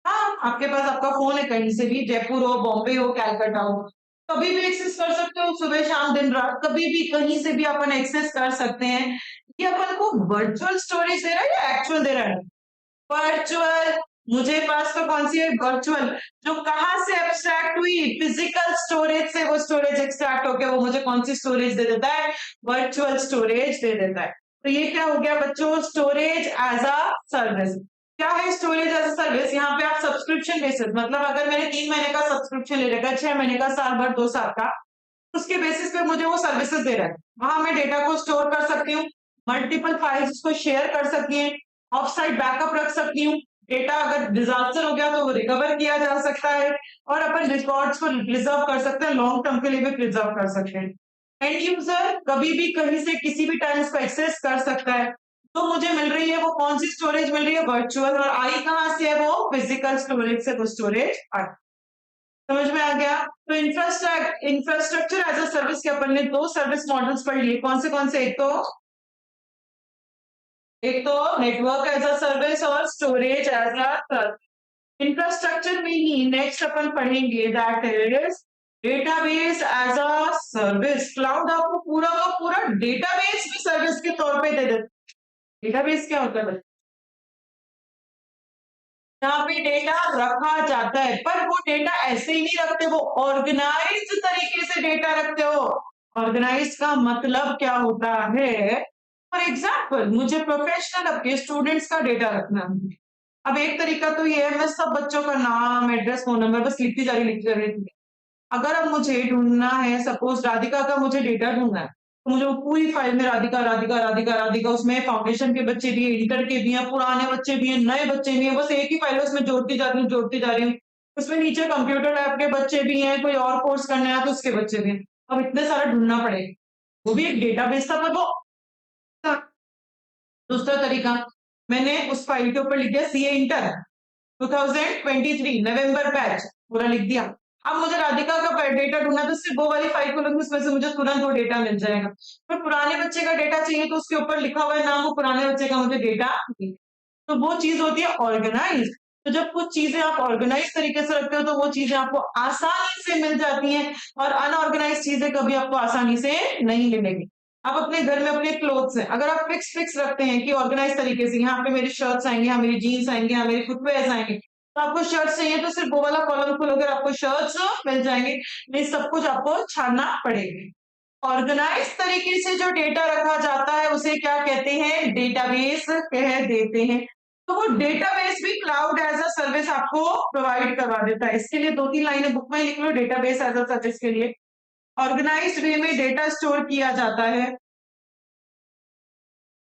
हाँ, आपके पास आपका फोन है, कहीं से भी, जयपुर हो, बॉम्बे हो, कैलकाटा हो, कभी भी एक्सेस कर सकते हो। सुबह शाम दिन रात कभी भी कहीं से भी अपन एक्सेस कर सकते हैं। ये अपन को वर्चुअल स्टोरेज दे रहा है या एक्चुअल दे रहा है? वर्चुअल। मुझे पास तो कौन सी है? वर्चुअल। जो कहाँ से एब्स्ट्रैक्ट हुई? फिजिकल स्टोरेज से वो स्टोरेज एक्सट्रैक्ट होकर वो मुझे कौन सी स्टोरेज दे देता है? वर्चुअल स्टोरेज दे देता है। तो ये क्या हो गया बच्चों? Storage as a service. क्या है स्टोरेज एज अ सर्विस? यहाँ पे आप सब्सक्रिप्शन बेसिस, मतलब अगर मैंने 3 महीने का सब्सक्रिप्शन ले रखा है, 6 महीने का, साल भर, 2 साल का, उसके बेसिस पे मुझे वो सर्विसेज दे रहा है। वहां मैं डेटा को स्टोर कर सकती हूँ, मल्टीपल फाइल्स को शेयर कर सकती है, ऑफ साइट बैकअप रख सकती हूँ। डेटा अगर डिजास्टर हो गया तो वो रिकवर किया जा सकता है, और अपन रिकॉर्ड्स को प्रिजर्व कर सकते हैं, लॉन्ग टर्म के लिए भी प्रिजर्व कर सकते हैं। एंड यूजर कभी भी कहीं से किसी भी टाइम इसको एक्सेस कर सकता है। तो मुझे मिल रही है वो कौन सी स्टोरेज मिल रही है? वर्चुअल। और आई कहाँ से है? वो फिजिकल स्टोरेज से वो स्टोरेज आई। समझ में आ गया? तो इंफ्रास्ट्रक्चर एज अ सर्विस के अपन ने 2 सर्विस मॉडल्स पढ़ लिए। कौन से? एक तो नेटवर्क एज अ सर्विस और storage as a service. Infrastructure में ही नेक्स्ट अपन पढ़ेंगे that is database as a service. Cloud आपको पूरा का पूरा डेटाबेस भी सर्विस के तौर पे दे देता है। डेटाबेस क्या होता है? जहाँ पे डेटा रखा जाता है, पर वो डेटा ऐसे ही नहीं रखते, वो ऑर्गेनाइज्ड तरीके से डेटा रखते हो। ऑर्गेनाइज का मतलब क्या होता है? फॉर एग्जाम्पल, मुझे प्रोफेशनल अपने स्टूडेंट्स का डेटा रखना है। अब एक तरीका तो ये है, मैं सब बच्चों का नाम, एड्रेस, फोन नंबर बस लिखती जा रही। अगर अब मुझे ढूंढना है, सपोज राधिका का मुझे डेटा ढूंढना है, तो मुझे वो पूरी फाइल में राधिका राधिका राधिका राधिका, उसमें फाउंडेशन के बच्चे भी हैं, इंटर के भी हैं, पुराने बच्चे भी हैं, नए बच्चे भी हैं, बस एक ही फाइल है, उसमें जोड़ती जा रही हूँ। उसमें नीचे कंप्यूटर लैब के बच्चे भी हैं, कोई और कोर्स करना है तो उसके बच्चे भी हैं। अब इतने सारा ढूंढना पड़ेगा। वो भी एक डेटाबेस था, पर वो दूसरा तरीका, मैंने उस फाइल के ऊपर लिख दिया सीए इंटर 2023 नवंबर बैच, पूरा लिख दिया। अब मुझे राधिका का डेटा ढूंढना है, तो सिर्फ वो वाली फाइल खोलूंगी, उसमें से मुझे तुरंत वो डेटा मिल जाएगा। पर पुराने बच्चे का डेटा चाहिए तो उसके ऊपर लिखा हुआ है नाम, वो पुराने बच्चे का मुझे डेटा नहीं। तो वो चीज होती है ऑर्गेनाइज। तो जब कुछ चीजें आप ऑर्गेनाइज तरीके से रखते हो तो वो चीजें आपको आसानी से मिल जाती हैं, और अनऑर्गेनाइज चीजें कभी आपको आसानी से नहीं मिलेगी। आप अपने घर में अपने क्लोथ्स हैं, अगर आप फिक्स फिक्स रखते हैं कि ऑर्गेनाइज तरीके से, यहाँ पे मेरे शर्ट्स आएंगे, यहाँ मेरी जीन्स आएंगे, यहाँ मेरे फुटवेयर आएंगे, तो आपको शर्ट्स चाहिए तो सिर्फ वो वाला कॉलम खोलोगे, आपको शर्ट्स मिल जाएंगे। नहीं, सब कुछ आपको छानना पड़ेगा। ऑर्गेनाइज तरीके से जो डेटा रखा जाता है उसे क्या कहते हैं? डेटाबेस कह देते हैं। तो वो डेटाबेस भी क्लाउड एज अ सर्विस आपको प्रोवाइड करवा देता है। इसके लिए 2 3 लाइनें बुक में लिख लो डेटाबेस एज अ सर्विस के लिए। ऑर्गेनाइज्ड वे में डेटा स्टोर किया जाता है।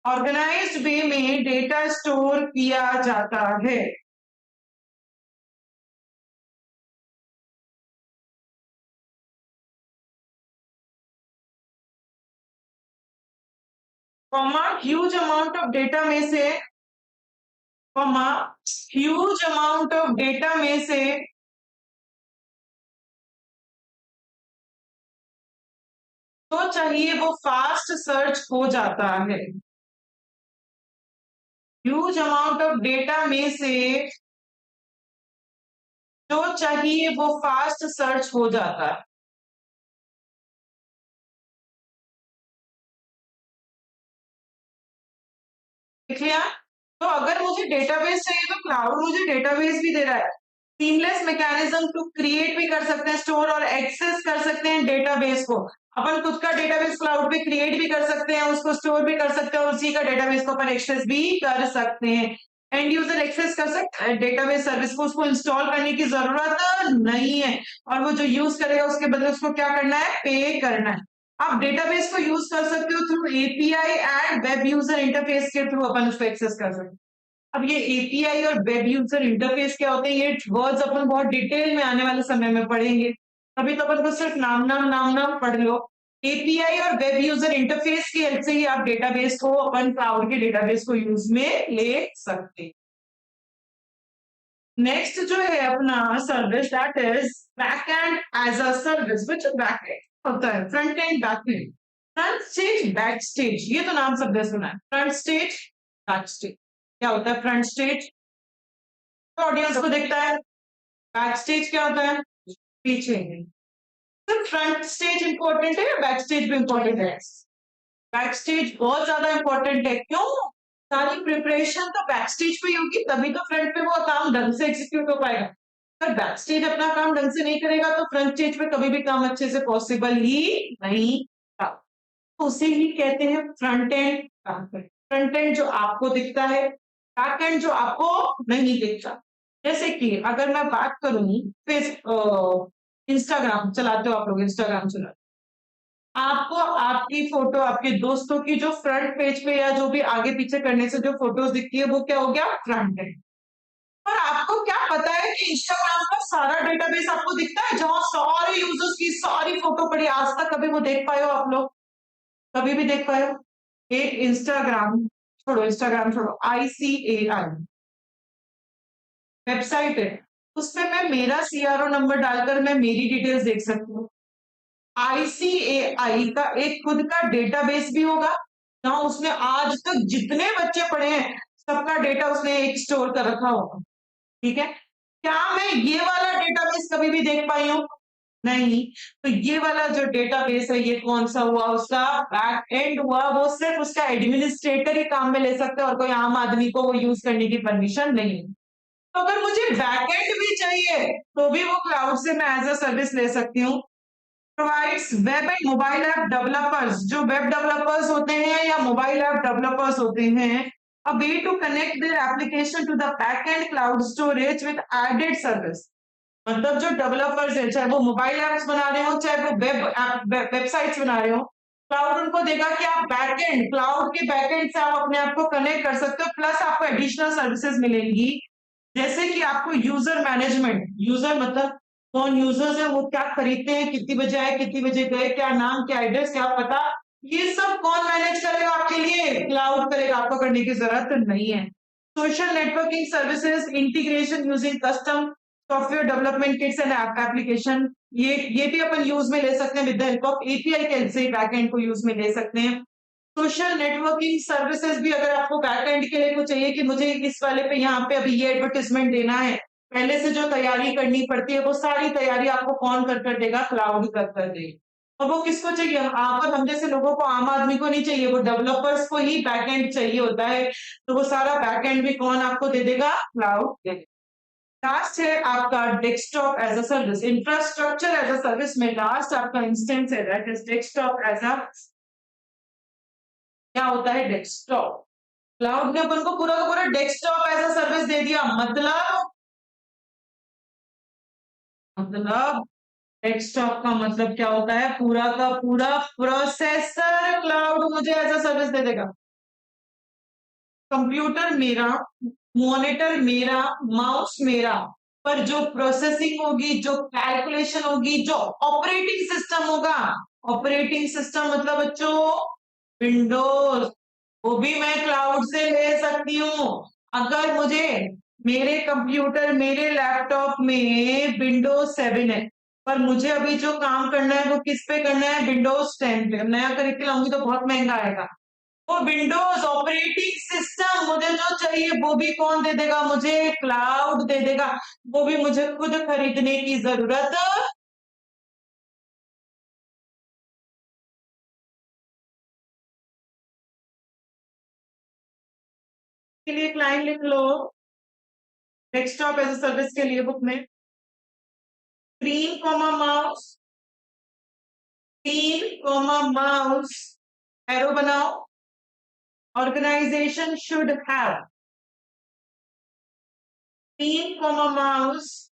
ऑर्गेनाइज्ड वे में डेटा स्टोर किया जाता है। Comma huge amount of data में से, comma huge amount of data में से तो चाहिए वो फास्ट सर्च हो जाता है। ह्यूज अमाउंट ऑफ डेटा में से जो चाहिए वो फास्ट सर्च हो जाता है। देख लिया। तो अगर मुझे डेटाबेस चाहिए तो क्लाउड मुझे डेटाबेस भी दे रहा है। सीमलेस मैकेनिज्म टू क्रिएट भी कर सकते हैं, स्टोर और एक्सेस कर सकते हैं डेटाबेस को। अपन खुद का डेटाबेस क्लाउड पे क्रिएट भी कर सकते हैं, उसको स्टोर भी कर सकते हैं और उसी का डेटाबेस को अपन एक्सेस भी कर सकते हैं। एंड यूजर एक्सेस कर सकता है डेटाबेस सर्विस को, उसको इंस्टॉल करने की जरूरत नहीं है और वो जो यूज करेगा उसके बदले उसको क्या करना है, पे करना है। आप डेटाबेस को यूज कर सकते हो through API and web user interface के थ्रू अपन उसको एक्सेस कर सकते हैं। अब ये एपीआई और वेब यूजर इंटरफेस क्या होते हैं, ये वर्ड्स अपन बहुत डिटेल में आने वाले समय में पढ़ेंगे। अभी तो अपन को सिर्फ नाम पढ़ लो। एपीआई और वेब यूजर इंटरफेस की हेल्प से ही आप डेटाबेस को, अपन क्लाउड के डेटाबेस को यूज में ले सकते। नेक्स्ट जो है अपना service that is back end as a service, which back end होता है, front end back end. Front stage back stage, ये तो नाम सब ने सुना है। फ्रंट स्टेज बैक स्टेज क्या होता है? फ्रंट स्टेज ऑडियंस को दिखता है, बैक स्टेज क्या होता है, पीछे। सिर्फ फ्रंट स्टेज इंपॉर्टेंट है या बैक स्टेज भी इंपॉर्टेंट है? बैक स्टेज बहुत ज्यादा इंपॉर्टेंट है। क्यों? सारी प्रिपरेशन तो बैक स्टेज पे ही होगी, तभी तो फ्रंट पे वो काम ढंग से एग्जीक्यूट हो पाएगा। अगर बैक स्टेज अपना काम ढंग से नहीं करेगा तो फ्रंट स्टेज पे कभी भी काम अच्छे से पॉसिबल ही नहीं था। तो उसे ही कहते हैं front end back end. Front end जो आपको दिखता है, बैक एंड जो आपको नहीं दिखता। जैसे कि अगर मैं बात करूं, फेस इंस्टाग्राम चलाते हो आप लोग, इंस्टाग्राम चलाते हो, आपको आपकी फोटो आपके दोस्तों की जो फ्रंट पेज पे या जो भी आगे पीछे करने से जो फोटोज दिखती है वो क्या हो गया, फ्रंट एंड। पर आपको क्या पता है कि इंस्टाग्राम का सारा डेटाबेस आपको दिखता है, जहां सारे यूजर्स की सारी फोटो पड़ी, आज तक कभी वो देख पाए हो आप लोग? कभी भी देख पाए हो? एक इंस्टाग्राम छोड़ो, इंस्टाग्राम छोड़ो, आईसीएआई वेबसाइट है, उसपे मैं मेरा सीआरओ नंबर डालकर मैं मेरी डिटेल्स देख सकती हूँ। आईसीएआई का एक खुद का डेटाबेस भी होगा, जहां उसने आज तक जितने बच्चे पढ़े हैं सबका डेटा उसने एक स्टोर कर रखा होगा। ठीक है, क्या मैं ये वाला डेटाबेस कभी भी देख पाई हूँ? नहीं। तो ये वाला जो डेटाबेस है ये कौन सा हुआ, उसका बैक एंड हुआ। वो सिर्फ उसका एडमिनिस्ट्रेटर ही काम में ले सकते हैं और कोई आम आदमी को वो यूज करने की परमिशन नहीं है। तो अगर मुझे बैकएंड भी चाहिए तो भी वो क्लाउड से मैं एज अ सर्विस ले सकती हूँ। Provides web and mobile app developers, जो वेब डेवलपर्स होते हैं या मोबाइल ऐप डेवलपर्स होते हैं, a way to connect their application to the backend cloud storage with added service। मतलब जो डेवलपर्स है, चाहे वो मोबाइल एप्स बना रहे हो चाहे वो वेबसाइट्स बना रहे हो, क्लाउड उनको देगा कि आप बैकएंड, क्लाउड के बैकएंड से आप अपने आप को कनेक्ट कर सकते हो, प्लस आपको एडिशनल सर्विसेज मिलेंगी। जैसे कि आपको यूजर मैनेजमेंट, यूजर मतलब कौन यूजर्स है, वो क्या खरीदते हैं, कितनी बजे आए, कितनी बजे गए, क्या नाम, क्या एड्रेस, क्या पता, ये सब कौन मैनेज करेगा आपके लिए? क्लाउड करेगा, आपको करने की जरूरत नहीं है। Social networking services, integration using custom software development Kitts and application, ये भी अपन यूज में ले सकते हैं with the help of API के हेल्प से बैकएंड को यूज में ले सकते हैं। सोशल नेटवर्किंग सर्विसेज भी अगर आपको बैकएंड के लिए कुछ चाहिए कि मुझे इस वाले पे यहाँ पे अभी ये एडवर्टाइजमेंट देना है, पहले से जो तैयारी करनी पड़ती है वो सारी तैयारी आपको कौन कर देगा, क्लाउड कर देगा। और वो किसको चाहिए? आप और हम जैसे लोगों को, आम आदमी को नहीं चाहिए, वो डेवलपर्स को ही बैकएंड चाहिए होता है। तो वो सारा बैकएंड भी कौन आपको दे देगा? क्लाउड दे देगा। लास्ट है आपका desktop as a service, infrastructure as a service में लास्ट आपका इंस्टेंस है that is desktop as a, क्या होता है डेस्कटॉप? क्लाउड ने अपन को पूरा का पूरा डेस्कटॉप एज अ सर्विस दे दिया। मतलब डेस्कटॉप का मतलब क्या होता है? पूरा का पूरा प्रोसेसर क्लाउड मुझे एज अ सर्विस दे देगा। कंप्यूटर मेरा, मॉनिटर मेरा, माउस मेरा, पर जो प्रोसेसिंग होगी, जो कैलकुलेशन होगी, जो ऑपरेटिंग सिस्टम होगा, ऑपरेटिंग सिस्टम मतलब बच्चों विंडोज, वो भी मैं क्लाउड से ले सकती हूँ। अगर मुझे मेरे कंप्यूटर मेरे लैपटॉप में विंडोज 7 है, पर मुझे अभी जो काम करना है वो किस पे करना है, विंडोज 10 पे। नया खरीद के लाऊंगी तो बहुत महंगा आएगा। वो विंडोज ऑपरेटिंग सिस्टम मुझे जो चाहिए वो भी कौन दे देगा, मुझे क्लाउड दे देगा। वो भी मुझे खुद खरीदने की जरूरत के लिए एक लाइन लिख लो डेस्कटॉप एज ए सर्विस के लिए बुक में। Screen comma mouse, screen comma mouse, arrow बनाओ। Organisation should have screen comma mouse,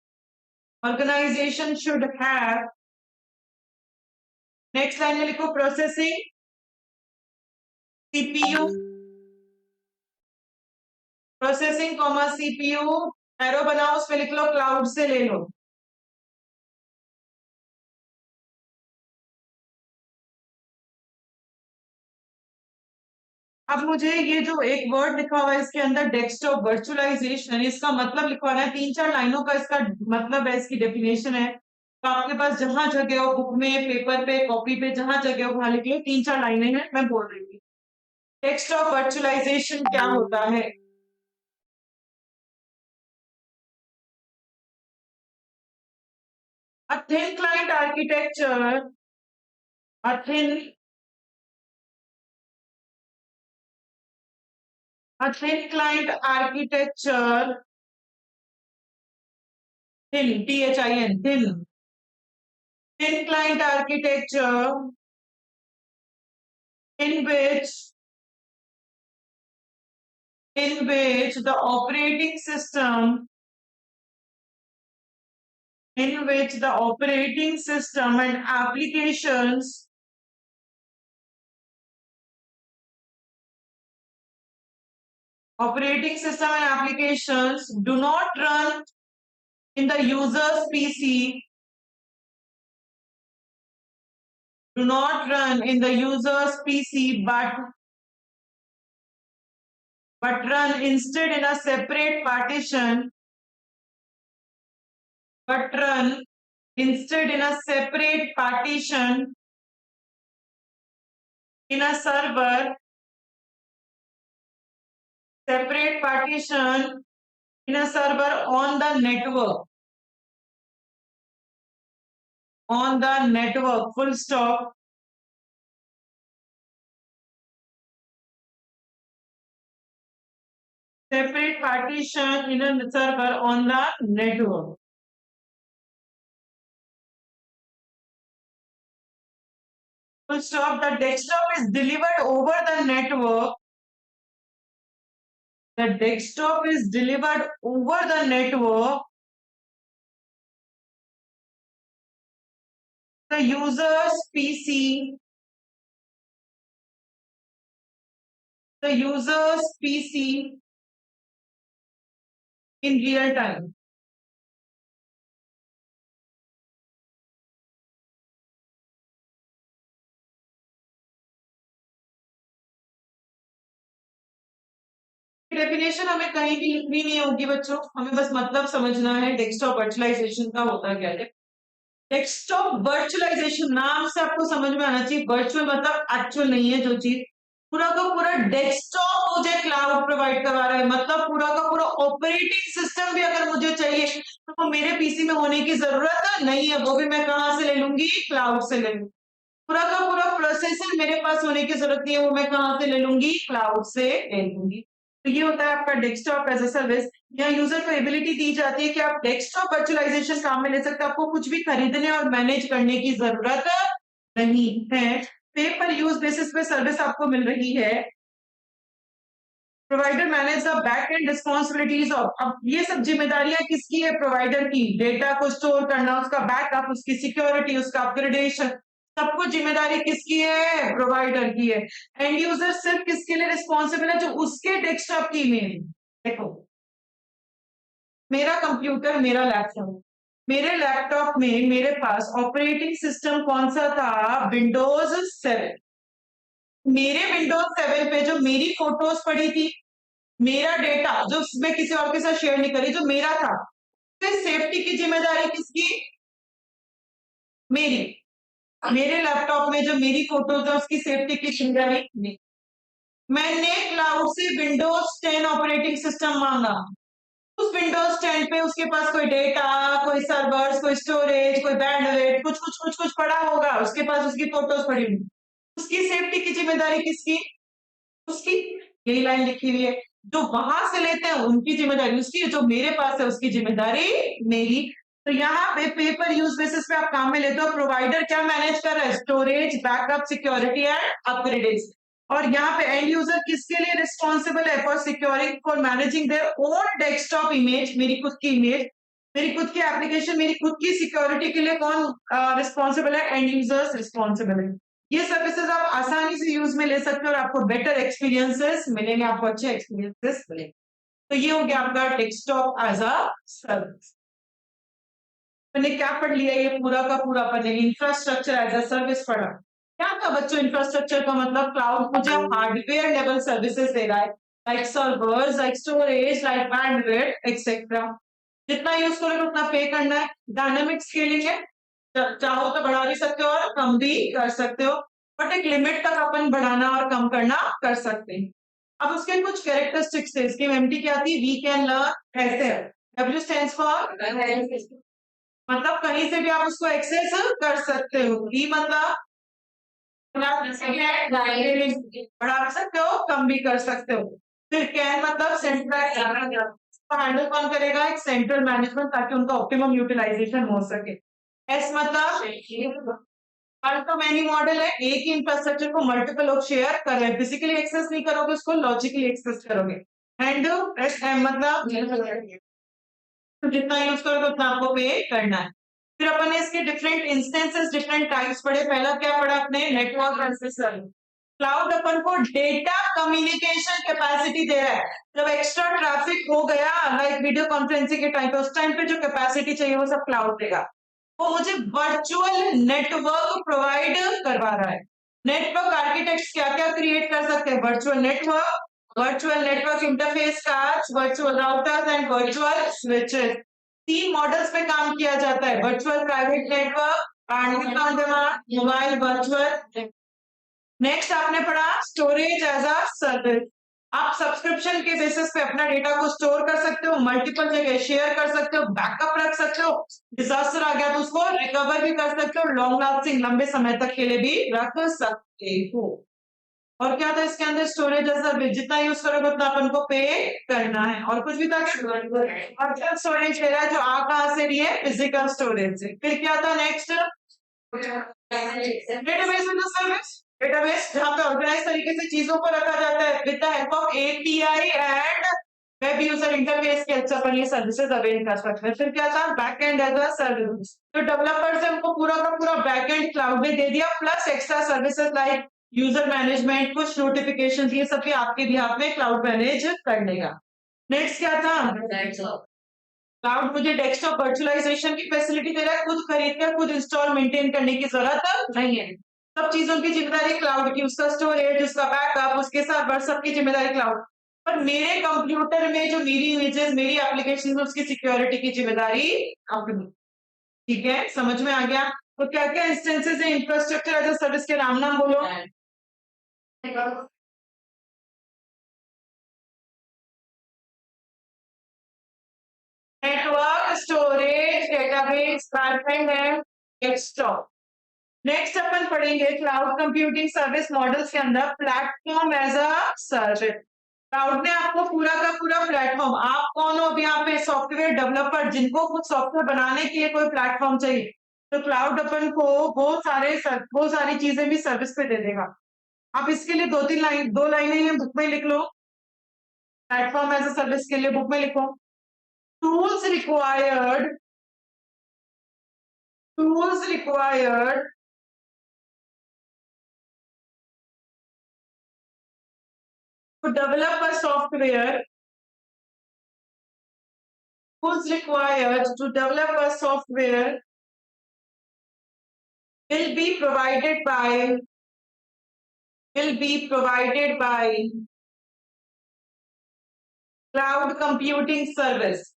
organisation should have. Next line में लिखो processing CPU, processing comma CPU, arrow बनाओ, उसमें लिख लो क्लाउड से ले लो। अब मुझे ये जो एक वर्ड लिखा हुआ है इसके अंदर डेस्कटॉप वर्चुअलाइजेशन, इसका मतलब लिखवाना है। 3-4 लाइनों का इसका मतलब है, इसकी डेफिनेशन है। तो आपके पास जहां जगह हो, बुक में, पेपर पे, कॉपी पे, जहां जगह हो वहां लिखिए। 3-4 लाइनें हैं, मैं बोल रही हूँ। डेस्कटॉप वर्चुअलाइजेशन क्या होता है? A thin client architecture, a thin, a thin client architecture, thin, Thin, thin, thin client architecture in which, the operating system, and applications, do not run in the user's PC, but run instead in a separate partition, in a server, separate partition in a server on the network, full stop. Separate partition in a server on the network. Full stop. The desktop is delivered over the network. The desktop is delivered over the network. The user's PC, in real time. Definition हमें कहीं भी लिखनी नहीं होगी बच्चों, हमें बस मतलब समझना है डेस्कटॉप वर्चुअलाइजेशन का होता क्या है। डेस्कटॉप वर्चुअलाइजेशन नाम से आपको समझ में आना चाहिए, वर्चुअल मतलब एक्चुअल नहीं है जो चीज। पूरा का पूरा डेस्कटॉप मुझे क्लाउड प्रोवाइड करवा रहा है, मतलब पूरा का पूरा ऑपरेटिंग सिस्टम भी अगर मुझे चाहिए तो वो मेरे पीसी में होने की जरूरत नहीं है, वो भी मैं कहां से ले लूंगी, क्लाउड से ले लूंगी। पूरा का पूरा प्रोसेसर मेरे पास होने की जरूरत नहीं है, वो मैं कहां से ले लूंगी, क्लाउड से ले लूंगी। तो ये होता है आपका डेस्कटॉप एज अ सर्विस। यहाँ यूजर को एबिलिटी दी जाती है कि आप डेस्कटॉप वर्चुअलाइजेशन काम में ले सकते हैं, आपको कुछ भी खरीदने और मैनेज करने की जरूरत नहीं है। पे पर यूज बेसिस पे सर्विस आपको मिल रही है। Provider manage the back and responsibilities of, अब ये सब जिम्मेदारियां किसकी है, प्रोवाइडर की। डेटा को स्टोर करना, उसका बैकअप, उसकी सिक्योरिटी, उसका अपग्रेडेशन, सब कुछ जिम्मेदारी किसकी है, प्रोवाइडर की है। एंड यूजर सिर्फ किसके लिए रिस्पॉन्सिबल है, जो उसके डेस्कटॉप की ईमेल। देखो मेरा कंप्यूटर, मेरा लैपटॉप, मेरे लैपटॉप में मेरे पास ऑपरेटिंग सिस्टम कौन सा था, विंडोज 7। मेरे विंडोज 7 पे जो मेरी फोटोज पड़ी थी, मेरा डेटा जो मैं किसी और के साथ शेयर नहीं करी, जो मेरा था, तो सेफ्टी की जिम्मेदारी किसकी? मेरी। मेरे लैपटॉप में जो मेरी फोटोज है उसकी सेफ्टी की जिम्मेदारी मेरी। मैंने क्लाउड से विंडोज 10 ऑपरेटिंग सिस्टम मांगा, उस विंडोज 10 पे उसके पास कोई डेटा, कोई सर्वर्स, कोई स्टोरेज, कोई बैंडविड्थ, कुछ पड़ा होगा, उसके पास उसकी फोटोज पड़ी हुई, उसकी सेफ्टी की जिम्मेदारी किसकी? उसकी। यही लाइन लिखी हुई है, जो वहां से लेते हैं उनकी जिम्मेदारी उसकी, जो मेरे पास है उसकी जिम्मेदारी मेरी। तो यहाँ पे पेपर यूज बेसिस पे आप काम में लेते हो, प्रोवाइडर क्या मैनेज कर रहा है? Storage, backup, security and upgradation. और यहाँ पे एंड यूजर किसके लिए रिस्पॉन्सिबल है? For securing, for managing their own desktop image, मेरी खुद की इमेज, मेरी खुद की एप्लीकेशन, मेरी खुद की सिक्योरिटी के लिए कौन रिस्पॉन्सिबल है? एंड यूजर्स रिस्पॉन्सिबल है। ये सर्विसेज आप आसानी से यूज में ले सकते हो और आपको बेटर एक्सपीरियंसेस मिलेंगे, आपको अच्छे एक्सपीरियंसेस मिलेंगे। तो ये हो गया आपका डेस्कटॉप एज अ सर्विस। मैंने क्या पढ़ लिया? ये पूरा का पूरा पढ़ लिया, इंफ्रास्ट्रक्चर एज अ सर्विस पढ़ा। क्या था बच्चों इंफ्रास्ट्रक्चर का मतलब? क्लाउड मुझे हार्डवेयर लेवल सर्विसेज दे रहा है, like servers, like storage, like bandwidth etcetera. जितना यूज करोगे उतना पे करना है। डायनामिक स्केलिंग है, चाहो तो बढ़ा भी सकते हो और कम भी कर सकते हो, बट एक लिमिट तक अपन बढ़ाना और कम करना कर सकते हैं। अब उसके कुछ कैरेक्टरिस्टिक्स थे, इसकी एमटी क्या थी? वी कैन लर्न ऐसे। डब्ल्यू स्टैंड्स फॉर, मतलब कहीं से भी आप उसको एक्सेस कर सकते हो। ई मतलब बढ़ा भी सकते हो, कम भी कर सकते हो। फिर कैन मतलब सेंट्रल, हैंडल कौन करेगा? एक सेंट्रल मैनेजमेंट, ताकि उनका ऑप्टिमम यूटिलाइजेशन हो सके। एस मतलब वन टू मैनी मॉडल है, एक ही इंफ्रास्ट्रक्चर को मल्टीपल लोग शेयर कर रहे हैं, फिजिकली एक्सेस नहीं करोगे उसको, लॉजिकली एक्सेस करोगे। एंड एस एम मतलब तो जितना यूज करोगे उतना आपको पे करना है। फिर अपन ने इसके डिफरेंट इंस्टेंसेस, डिफरेंट टाइप्स पढ़े। पहला क्या पढ़ा अपने? Network processor. क्लाउड अपन को डेटा कम्युनिकेशन कैपेसिटी दे रहा है। जब एक्स्ट्रा ट्रैफिक हो गया, लाइक वीडियो कॉन्फ्रेंसिंग के टाइम पे, उस टाइम पे जो कैपेसिटी चाहिए वो सब क्लाउड देगा। वो मुझे वर्चुअल नेटवर्क प्रोवाइड करवा रहा है। नेटवर्क आर्किटेक्ट्स क्या क्या क्रिएट कर सकते हैं? Virtual network interface cards, virtual routers and virtual switches. 3 models पे काम किया जाता है, virtual private network, bandwidth on demand, mobile virtual. Next आपने पढ़ा स्टोरेज एज अ सर्विस। आप सब्सक्रिप्शन के बेसिस पे अपना डेटा को स्टोर कर सकते हो, मल्टीपल जगह शेयर कर सकते हो, बैकअप रख सकते हो, डिजास्टर आ गया तो उसको रिकवर भी कर सकते हो, लॉन्ग लास्टिंग लंबे समय तक के लिए भी रख सकते हो। और क्या था इसके अंदर? स्टोरेज एज सर्विस, जितना यूज करोगे उतना अपन को पे करना है। और कुछ भी था? वर्चुअल स्टोरेज ले रहा है, जो आ कहां से रही है? फिजिकल स्टोरेज से। फिर क्या था next? Database in the service, database जहां पे ऑर्गेनाइज तरीके से चीजों को रखा जाता है with the help of API and web user interface के हेल्प से अपन ये सर्विसेज अवेल कर सकते हैं। फिर क्या था? बैकएंड एज अ सर्विस, जो डेवलपर्स है उनको पूरा का पूरा बैकएंड क्लाउड में दे दिया, plus extra services like user management, कुछ नोटिफिकेशन, ये सब भी आपके बिहाफ में क्लाउड मैनेज कर लेगा। नेक्स्ट क्या था? क्लाउड मुझे डेस्कटॉप वर्चुअलाइजेशन की फैसिलिटी दे रहा है, खुद खरीद कर खुद इंस्टॉल मेंटेन करने की जरूरत नहीं है। सब चीजों की जिम्मेदारी क्लाउड की, उसका स्टोरेज, उसका बैकअप, उसके सर्वर, सबकी जिम्मेदारी क्लाउड। पर मेरे कंप्यूटर में जो मेरी इमेजेस, मेरी एप्लीकेशन, उसकी सिक्योरिटी की जिम्मेदारी अपनी। ठीक है, समझ में आ गया? तो क्या क्या इंस्टेंसेस है इंफ्रास्ट्रक्चर एज अ सर्विस के? नाम नाम बोलो। Network, storage, database, backend and desktop. Next अपन पढ़ेंगे क्लाउड कंप्यूटिंग सर्विस मॉडल्स के अंदर platform as a service. Cloud ने आपको पूरा का पूरा प्लेटफॉर्म, आप कौन हो अभी यहाँ पे? सॉफ्टवेयर डेवलपर, जिनको कुछ सॉफ्टवेयर बनाने के लिए कोई प्लेटफॉर्म चाहिए, तो क्लाउड अपन को वो सारी चीजें भी सर्विस पे दे देगा। आप इसके लिए 2 लाइनें बुक में लिख लो। प्लेटफॉर्म एज अ सर्विस के लिए बुक में लिखो। Tools required, tools required to develop a software, tools required to develop a software will be provided by will be provided by cloud computing service.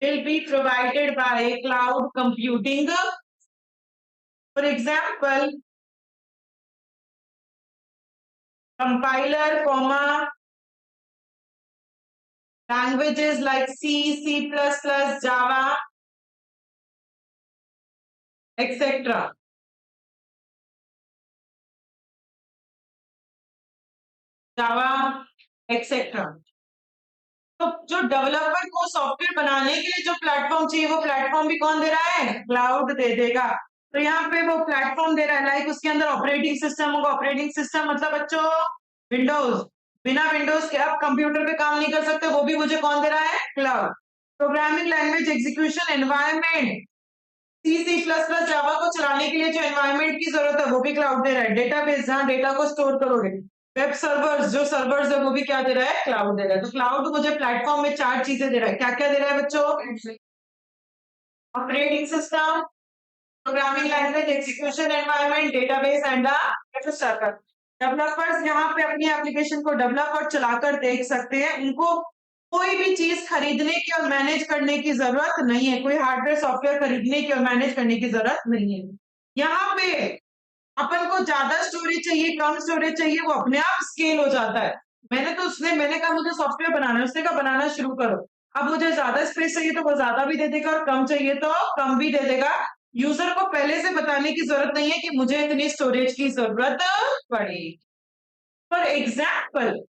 Will be provided by cloud computing. For example, compiler, languages like C, C++, Java, etc. Java, etc. तो जो developer को software बनाने के लिए जो platform चाहिए वो platform भी कौन दे रहा है? क्लाउड दे देगा। तो यहाँ पे वो प्लेटफॉर्म दे रहा है, लाइक उसके अंदर ऑपरेटिंग सिस्टम होगा। ऑपरेटिंग सिस्टम मतलब बच्चों विंडोज। बिना विंडोज के आप कंप्यूटर पे काम नहीं कर सकते, वो भी मुझे कौन दे रहा है? Cloud. Programming language execution environment, C C plus plus Java को चलाने के लिए जो एनवायरमेंट की जरूरत है वो भी क्लाउड दे रहा है। डेटाबेस जहां डेटा को स्टोर करोगे, वेब सर्वर्स जो सर्वर्स है वो भी क्या दे रहा है? क्लाउड दे रहा है। तो क्लाउड मुझे प्लेटफॉर्म में 4 चीजें दे रहा है। क्या क्या दे रहा है बच्चों? Operating system, programming language, execution environment, database and the server. Developers यहाँ पे अपनी एप्लीकेशन को डेवलप और चलाकर देख सकते हैं। उनको कोई भी चीज खरीदने की और मैनेज करने की जरूरत नहीं है। कोई हार्डवेयर सॉफ्टवेयर खरीदने की और मैनेज करने की जरूरत नहीं है। यहाँ पे अपन को ज्यादा स्टोरेज चाहिए, कम स्टोरेज चाहिए, वो अपने आप स्केल हो जाता है। मैंने कहा मुझे सॉफ्टवेयर बनाना है, उसने कहा बनाना शुरू करो। अब मुझे ज्यादा स्पेस चाहिए तो वो ज्यादा भी दे देगा और कम चाहिए तो कम भी दे देगा। यूजर को पहले से बताने की जरूरत नहीं है कि मुझे इतनी स्टोरेज की जरूरत पड़ेगी। फॉर एग्जाम्पल,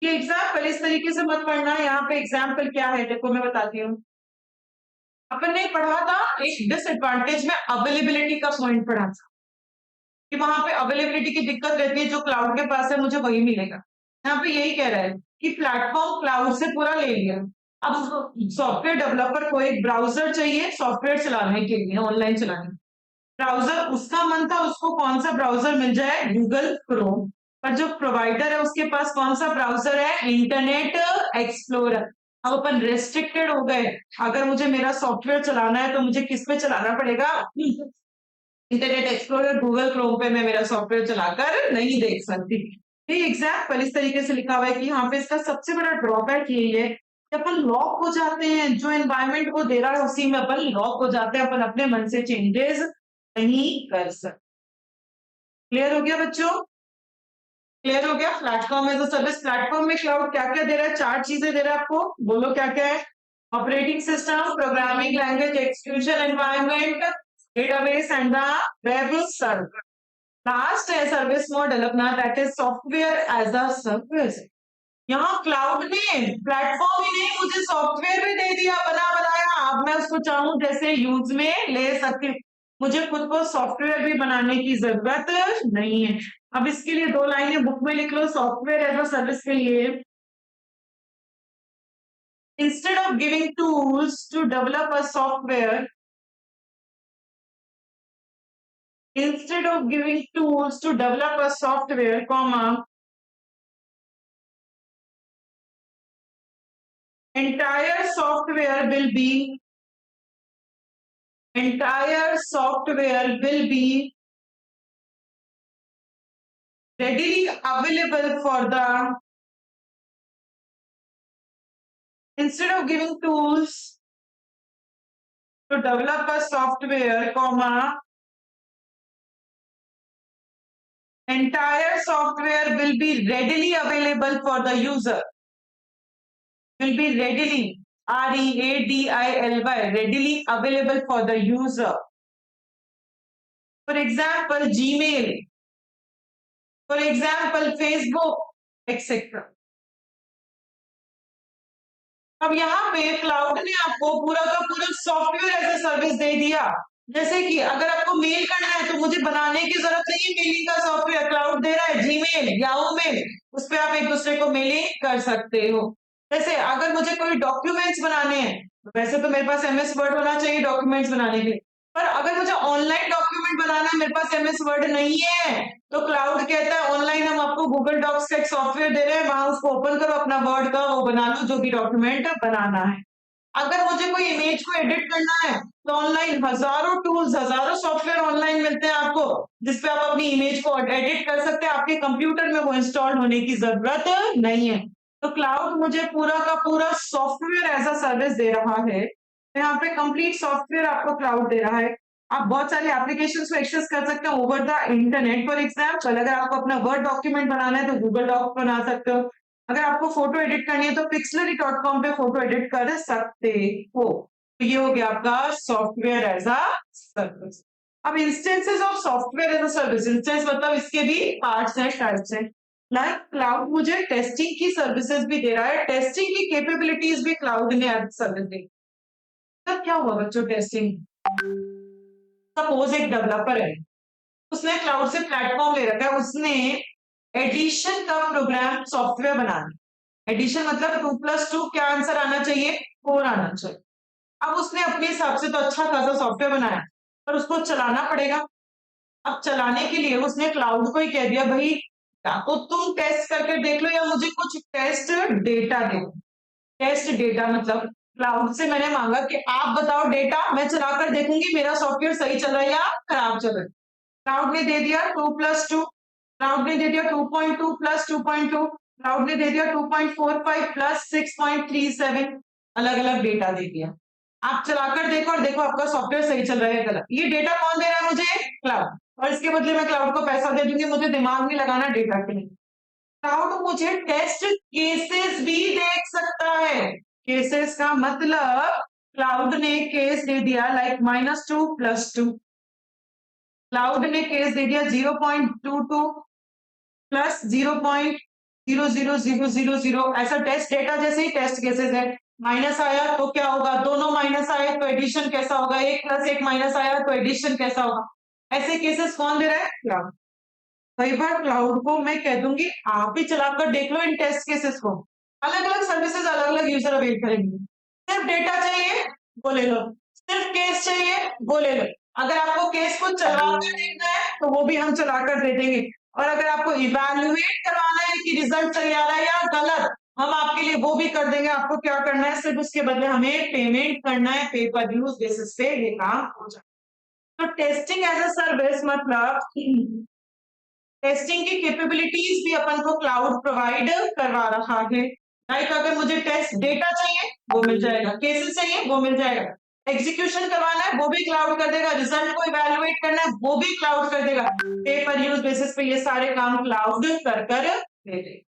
ये एग्जाम्पल इस तरीके से मत पढ़ना। यहाँ पे एग्जाम्पल क्या है देखो मैं बताती हूँ। अपन ने पढ़ा था एक डिसएडवांटेज में अवेलेबिलिटी का पॉइंट पढ़ा था कि वहां पे अवेलेबिलिटी की दिक्कत रहती है, जो क्लाउड के पास है मुझे वही मिलेगा। यहाँ पे यही कह रहा है कि प्लेटफॉर्म क्लाउड से पूरा ले लिया। अब सॉफ्टवेयर डेवलपर को एक ब्राउजर चाहिए सॉफ्टवेयर चलाने के लिए, ऑनलाइन चलाने। ब्राउजर उसका मन था उसको कौन सा ब्राउजर मिल जाए? Google Chrome. पर जो प्रोवाइडर है उसके पास कौन सा ब्राउजर है? Internet explorer. अब अपन रेस्ट्रिक्टेड हो गए। अगर मुझे मेरा सॉफ्टवेयर चलाना है तो मुझे किस पे चलाना पड़ेगा? इंटरनेट एक्सप्लोरर, गूगल क्रोम पे मैं मेरा सॉफ्टवेयर चलाकर नहीं देख सकती। ये एग्जाम्पल इस तरीके से लिखा हुआ है कि यहाँ पे इसका सबसे बड़ा ड्रॉबैक यही है कि अपन लॉक हो जाते हैं। जो एनवायरमेंट को दे रहा है उसी में अपन लॉक हो जाते हैं, अपन अपने मन से चेंजेस नहीं कर सकते। क्लियर हो गया बच्चों? क्लियर हो गया? Platform as a service. Platform में क्लाउड क्या क्या दे रहा है? 4 चीजें दे रहा है आपको। बोलो क्या क्या है? Operating system, programming language, execution environment, database and the web server. Last है सर्विस मॉडल अपना, that is software as a service. यहाँ क्लाउड ने प्लेटफॉर्म ही नहीं मुझे सॉफ्टवेयर भी दे दिया बना बनाया। अब मैं उसको चाहूं जैसे यूज में ले सकती हूँ। मुझे खुद को सॉफ्टवेयर भी बनाने की जरूरत नहीं है। अब इसके लिए 2 लाइनें बुक में लिख लो सॉफ्टवेयर एज अ सर्विस के लिए। Instead of giving tools to develop a software, instead of giving tools to develop a software, entire software will be readily available for the, instead of giving tools to develop a software, entire software will be readily available for the user. Will be readily, READILY, readily available for the user. For example, Gmail, for example, Facebook, etc. अब यहाँ पे cloud ने आपको पूरा का पूरा software as a service दे दिया। जैसे कि अगर आपको मेल करना है तो मुझे बनाने की जरूरत नहीं है, मेलिंग का सॉफ्टवेयर क्लाउड दे रहा है। जीमेल, याहू मेल, उस पर आप एक दूसरे को मेलिंग कर सकते हो। जैसे अगर मुझे कोई डॉक्यूमेंट्स बनाने हैं, वैसे तो मेरे पास एमएस वर्ड होना चाहिए डॉक्यूमेंट्स बनाने के लिए, पर अगर मुझे ऑनलाइन डॉक्यूमेंट बनाना है, मेरे पास एमएस वर्ड नहीं है, तो क्लाउड कहता है ऑनलाइन हम आपको गूगल डॉक्स का एक सॉफ्टवेयर दे रहे हैं, वहां उसको ओपन करो, अपना वर्ड का वो बना लो जो भी डॉक्यूमेंट बनाना है। अगर मुझे कोई इमेज को एडिट करना है तो ऑनलाइन हजारों टूल्स, हजारों सॉफ्टवेयर ऑनलाइन मिलते हैं आपको, जिसपे आप अपनी इमेज को एडिट कर सकते हैं। आपके कंप्यूटर में वो इंस्टॉल होने की जरूरत नहीं है। तो क्लाउड मुझे पूरा का पूरा सॉफ्टवेयर एज अ सर्विस दे रहा है। यहाँ पे कंप्लीट सॉफ्टवेयर आपको क्लाउड दे रहा है। आप बहुत सारे एप्लीकेशंस को एक्सेस कर सकते हैं over the internet. For example, अगर आपको अपना वर्ड डॉक्यूमेंट बनाना है तो गूगल डॉक बना सकते हो। अगर आपको फोटो एडिट करनी है तो pixlr.com पे फोटो एडिट कर सकते हो। तो ये हो गया आपका सॉफ्टवेयर एज अ सर्विस। अब instances of software as a service, instance मतलब इसके भी पार्ट्स हैं, टाइप्स हैं। लाइक क्लाउड मुझे टेस्टिंग की सर्विसेज भी दे रहा है, टेस्टिंग की कैपेबिलिटीज भी क्लाउड ने एज सर्विस दी। तब क्या हुआ बच्चों, टेस्टिंग, सपोज एक डेवलपर है, उसने क्लाउड से प्लेटफॉर्म ले रखा है, उसने एडिशन का प्रोग्राम सॉफ्टवेयर बनाना। एडिशन मतलब 2+2 क्या आंसर आना चाहिए, 4 आना चाहिए। अब उसने अपने हिसाब से तो अच्छा खासा सॉफ्टवेयर बनाया, पर उसको चलाना पड़ेगा। अब चलाने के लिए उसने क्लाउड को ही कह दिया, भाई या तो तुम टेस्ट करके देख लो या मुझे कुछ टेस्ट डेटा दो। टेस्ट डेटा मतलब क्लाउड से मैंने मांगा कि आप बताओ डेटा, मैं चलाकर देखूंगी मेरा सॉफ्टवेयर सही चल रहा है या खराब चल रहा है। क्लाउड ने दे दिया 2+2, क्लाउड ने दे दिया 2.2 प्लस 2.2, क्लाउड ने दे दिया 2.45 प्लस 6.37, अलग अलग डेटा दे दिया। आप चलाकर देखो और देखो आपका सॉफ्टवेयर सही चल रहा है गलत। ये डेटा कौन दे रहा है मुझे, क्लाउड, और इसके बदले मैं क्लाउड को पैसा दे दूंगी, मुझे दिमाग नहीं लगाना डेटा के लिए। क्लाउड मुझे टेस्ट केसेस भी देख सकता है। केसेस का मतलब क्लाउड ने केस दे दिया लाइक -2+2, क्लाउड ने केस दे दिया 0.22 प्लस 0.00000, ऐसा टेस्ट डेटा जैसे ही टेस्ट केसेस है। माइनस आया तो क्या होगा, दोनों माइनस आए तो एडिशन कैसा होगा, 1+1 माइनस आया तो एडिशन कैसा होगा। ऐसे केसेस कौन दे रहा है, क्लाउड। कई बार क्लाउड को मैं कह दूंगी आप ही चलाकर देख लो इन टेस्ट केसेस को। अलग अलग सर्विसेज अलग अलग यूजर अवेल करेंगे। सिर्फ डेटा चाहिए वो ले लो, सिर्फ केस चाहिए वो ले लो। अगर आपको केस को चलाकर देखना है तो वो भी हम चलाकर दे देंगे, और अगर आपको इवैल्यूएट करवाना है कि रिजल्ट सही आ रहा है या गलत, हम आपके लिए वो भी कर देंगे। आपको क्या करना है, सिर्फ उसके बदले हमें पेमेंट करना है, पे पर यूज बेसिस पे ये काम हो जाए। तो टेस्टिंग एज अ सर्विस मतलब टेस्टिंग की कैपेबिलिटीज भी अपन को क्लाउड प्रोवाइड करवा रहा है। लाइक अगर मुझे टेस्ट डेटा चाहिए वो मिल जाएगा, केसेस चाहिए वो मिल जाएगा, एग्जीक्यूशन करवाना है वो भी क्लाउड कर देगा, रिजल्ट को इवैल्यूएट करना है वो भी क्लाउड कर देगा। पे पर यूज बेसिस पे ये सारे काम क्लाउड कर दे देगा।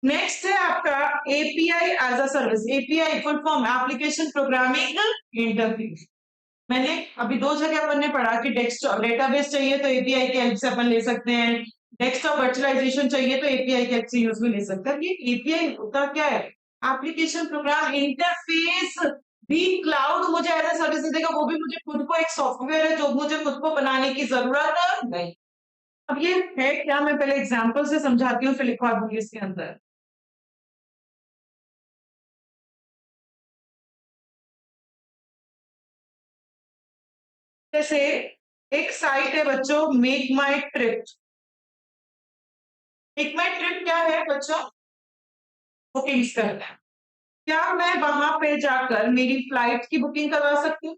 नेक्स्ट है आपका API as a service. API full form application programming interface. मैंने अभी 2 जगह अपन ने पढ़ा कि डेस्कटॉप डेटाबेस चाहिए तो एपीआई की हेल्प से अपन ले सकते हैं, डेस्कटॉप वर्चुअलाइजेशन चाहिए तो एपीआई की हेल्प से यूज में ले सकते हैं। ये एपीआई होता क्या है, एप्लीकेशन प्रोग्राम इंटरफेस भी क्लाउड मुझे एज अ सर्विस देगा, वो भी मुझे खुद को एक सॉफ्टवेयर है जो मुझे खुद को बनाने की जरूरत नहीं। अब ये है क्या, मैं पहले एग्जाम्पल से समझाती हूँ फिर लिखवा दूंगी इसके अंदर। जैसे एक साइट है बच्चों, मेक माई ट्रिप। मेक माई ट्रिप क्या है बच्चों, बुकिंग्स करना है। क्या मैं वहां पे जाकर मेरी फ्लाइट की बुकिंग करवा सकती हूँ।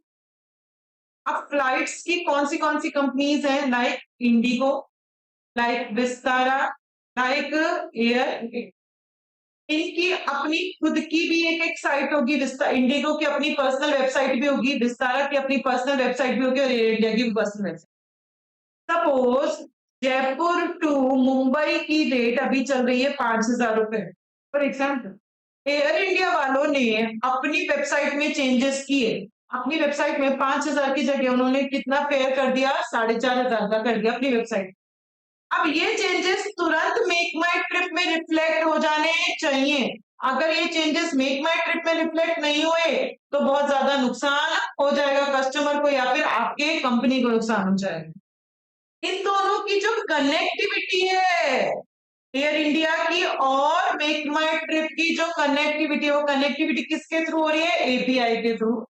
अब फ्लाइट्स की कौन सी कंपनीज हैं, like Indigo, like Vistara, like air. इनकी अपनी खुद की भी एक साइट होगी, इंडिगो की अपनी पर्सनल वेबसाइट भी होगी, विस्तारा की अपनी पर्सनल वेबसाइट भी होगी, और एयर इंडिया की भी personal website. Suppose Jaipur to Mumbai की रेट अभी चल रही है 5,000 रुपए फॉर एग्जाम्पल। एयर इंडिया वालों ने अपनी वेबसाइट में चेंजेस किए, अपनी वेबसाइट में 5,000 की जगह उन्होंने कितना फेयर कर दिया, 4,500 का कर दिया अपनी वेबसाइट। अब ये चेंजेस तुरंत मेक माई ट्रिप में रिफ्लेक्ट हो जाने चाहिए। अगर ये चेंजेस मेक माई ट्रिप में रिफ्लेक्ट नहीं हुए तो बहुत ज्यादा नुकसान हो जाएगा कस्टमर को या फिर आपके कंपनी को नुकसान हो जाएगा। इन दोनों की जो कनेक्टिविटी है, एयर इंडिया की और मेक माई ट्रिप की जो कनेक्टिविटी है, वो कनेक्टिविटी किसके थ्रू हो रही है, एपीआई के थ्रू।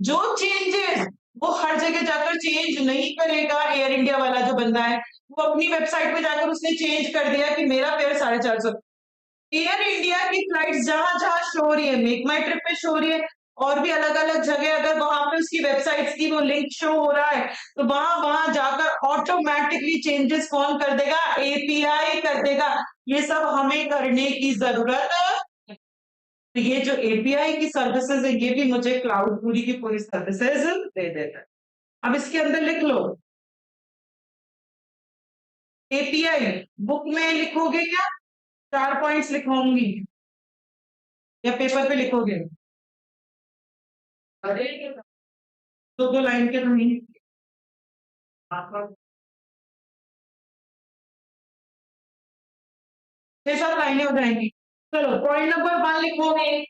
जो चेंजेस वो हर जगह जाकर चेंज नहीं करेगा एयर इंडिया वाला जो बंदा है, वो अपनी वेबसाइट पे जाकर उसने चेंज कर दिया कि मेरा फेयर 450। एयर इंडिया की फ्लाइट्स जहां जहां शो हो रही है, मेक माई ट्रिप पे शो हो रही है, और भी अलग अलग जगह अगर वहां पे उसकी वेबसाइट्स की वो लिंक शो हो रहा है, तो वहां वहां जाकर ऑटोमेटिकली चेंजेस कौन कर देगा? एपीआई कर देगा। ये सब हमें करने की जरूरत है। तो ये जो एपीआई की सर्विसेज है, ये भी मुझे क्लाउड पूरी की पूरी सर्विसेज दे देता है। अब इसके अंदर लिख लो एपीआई। बुक में लिखोगे क्या? 4 पॉइंट्स लिखवाऊंगी या पेपर पे लिखोगे? अरे दो दो लाइन के तो नहीं। 6-7 लाइनें हो जाएंगी। चलो पॉइंट नंबर 1 लिखोगे।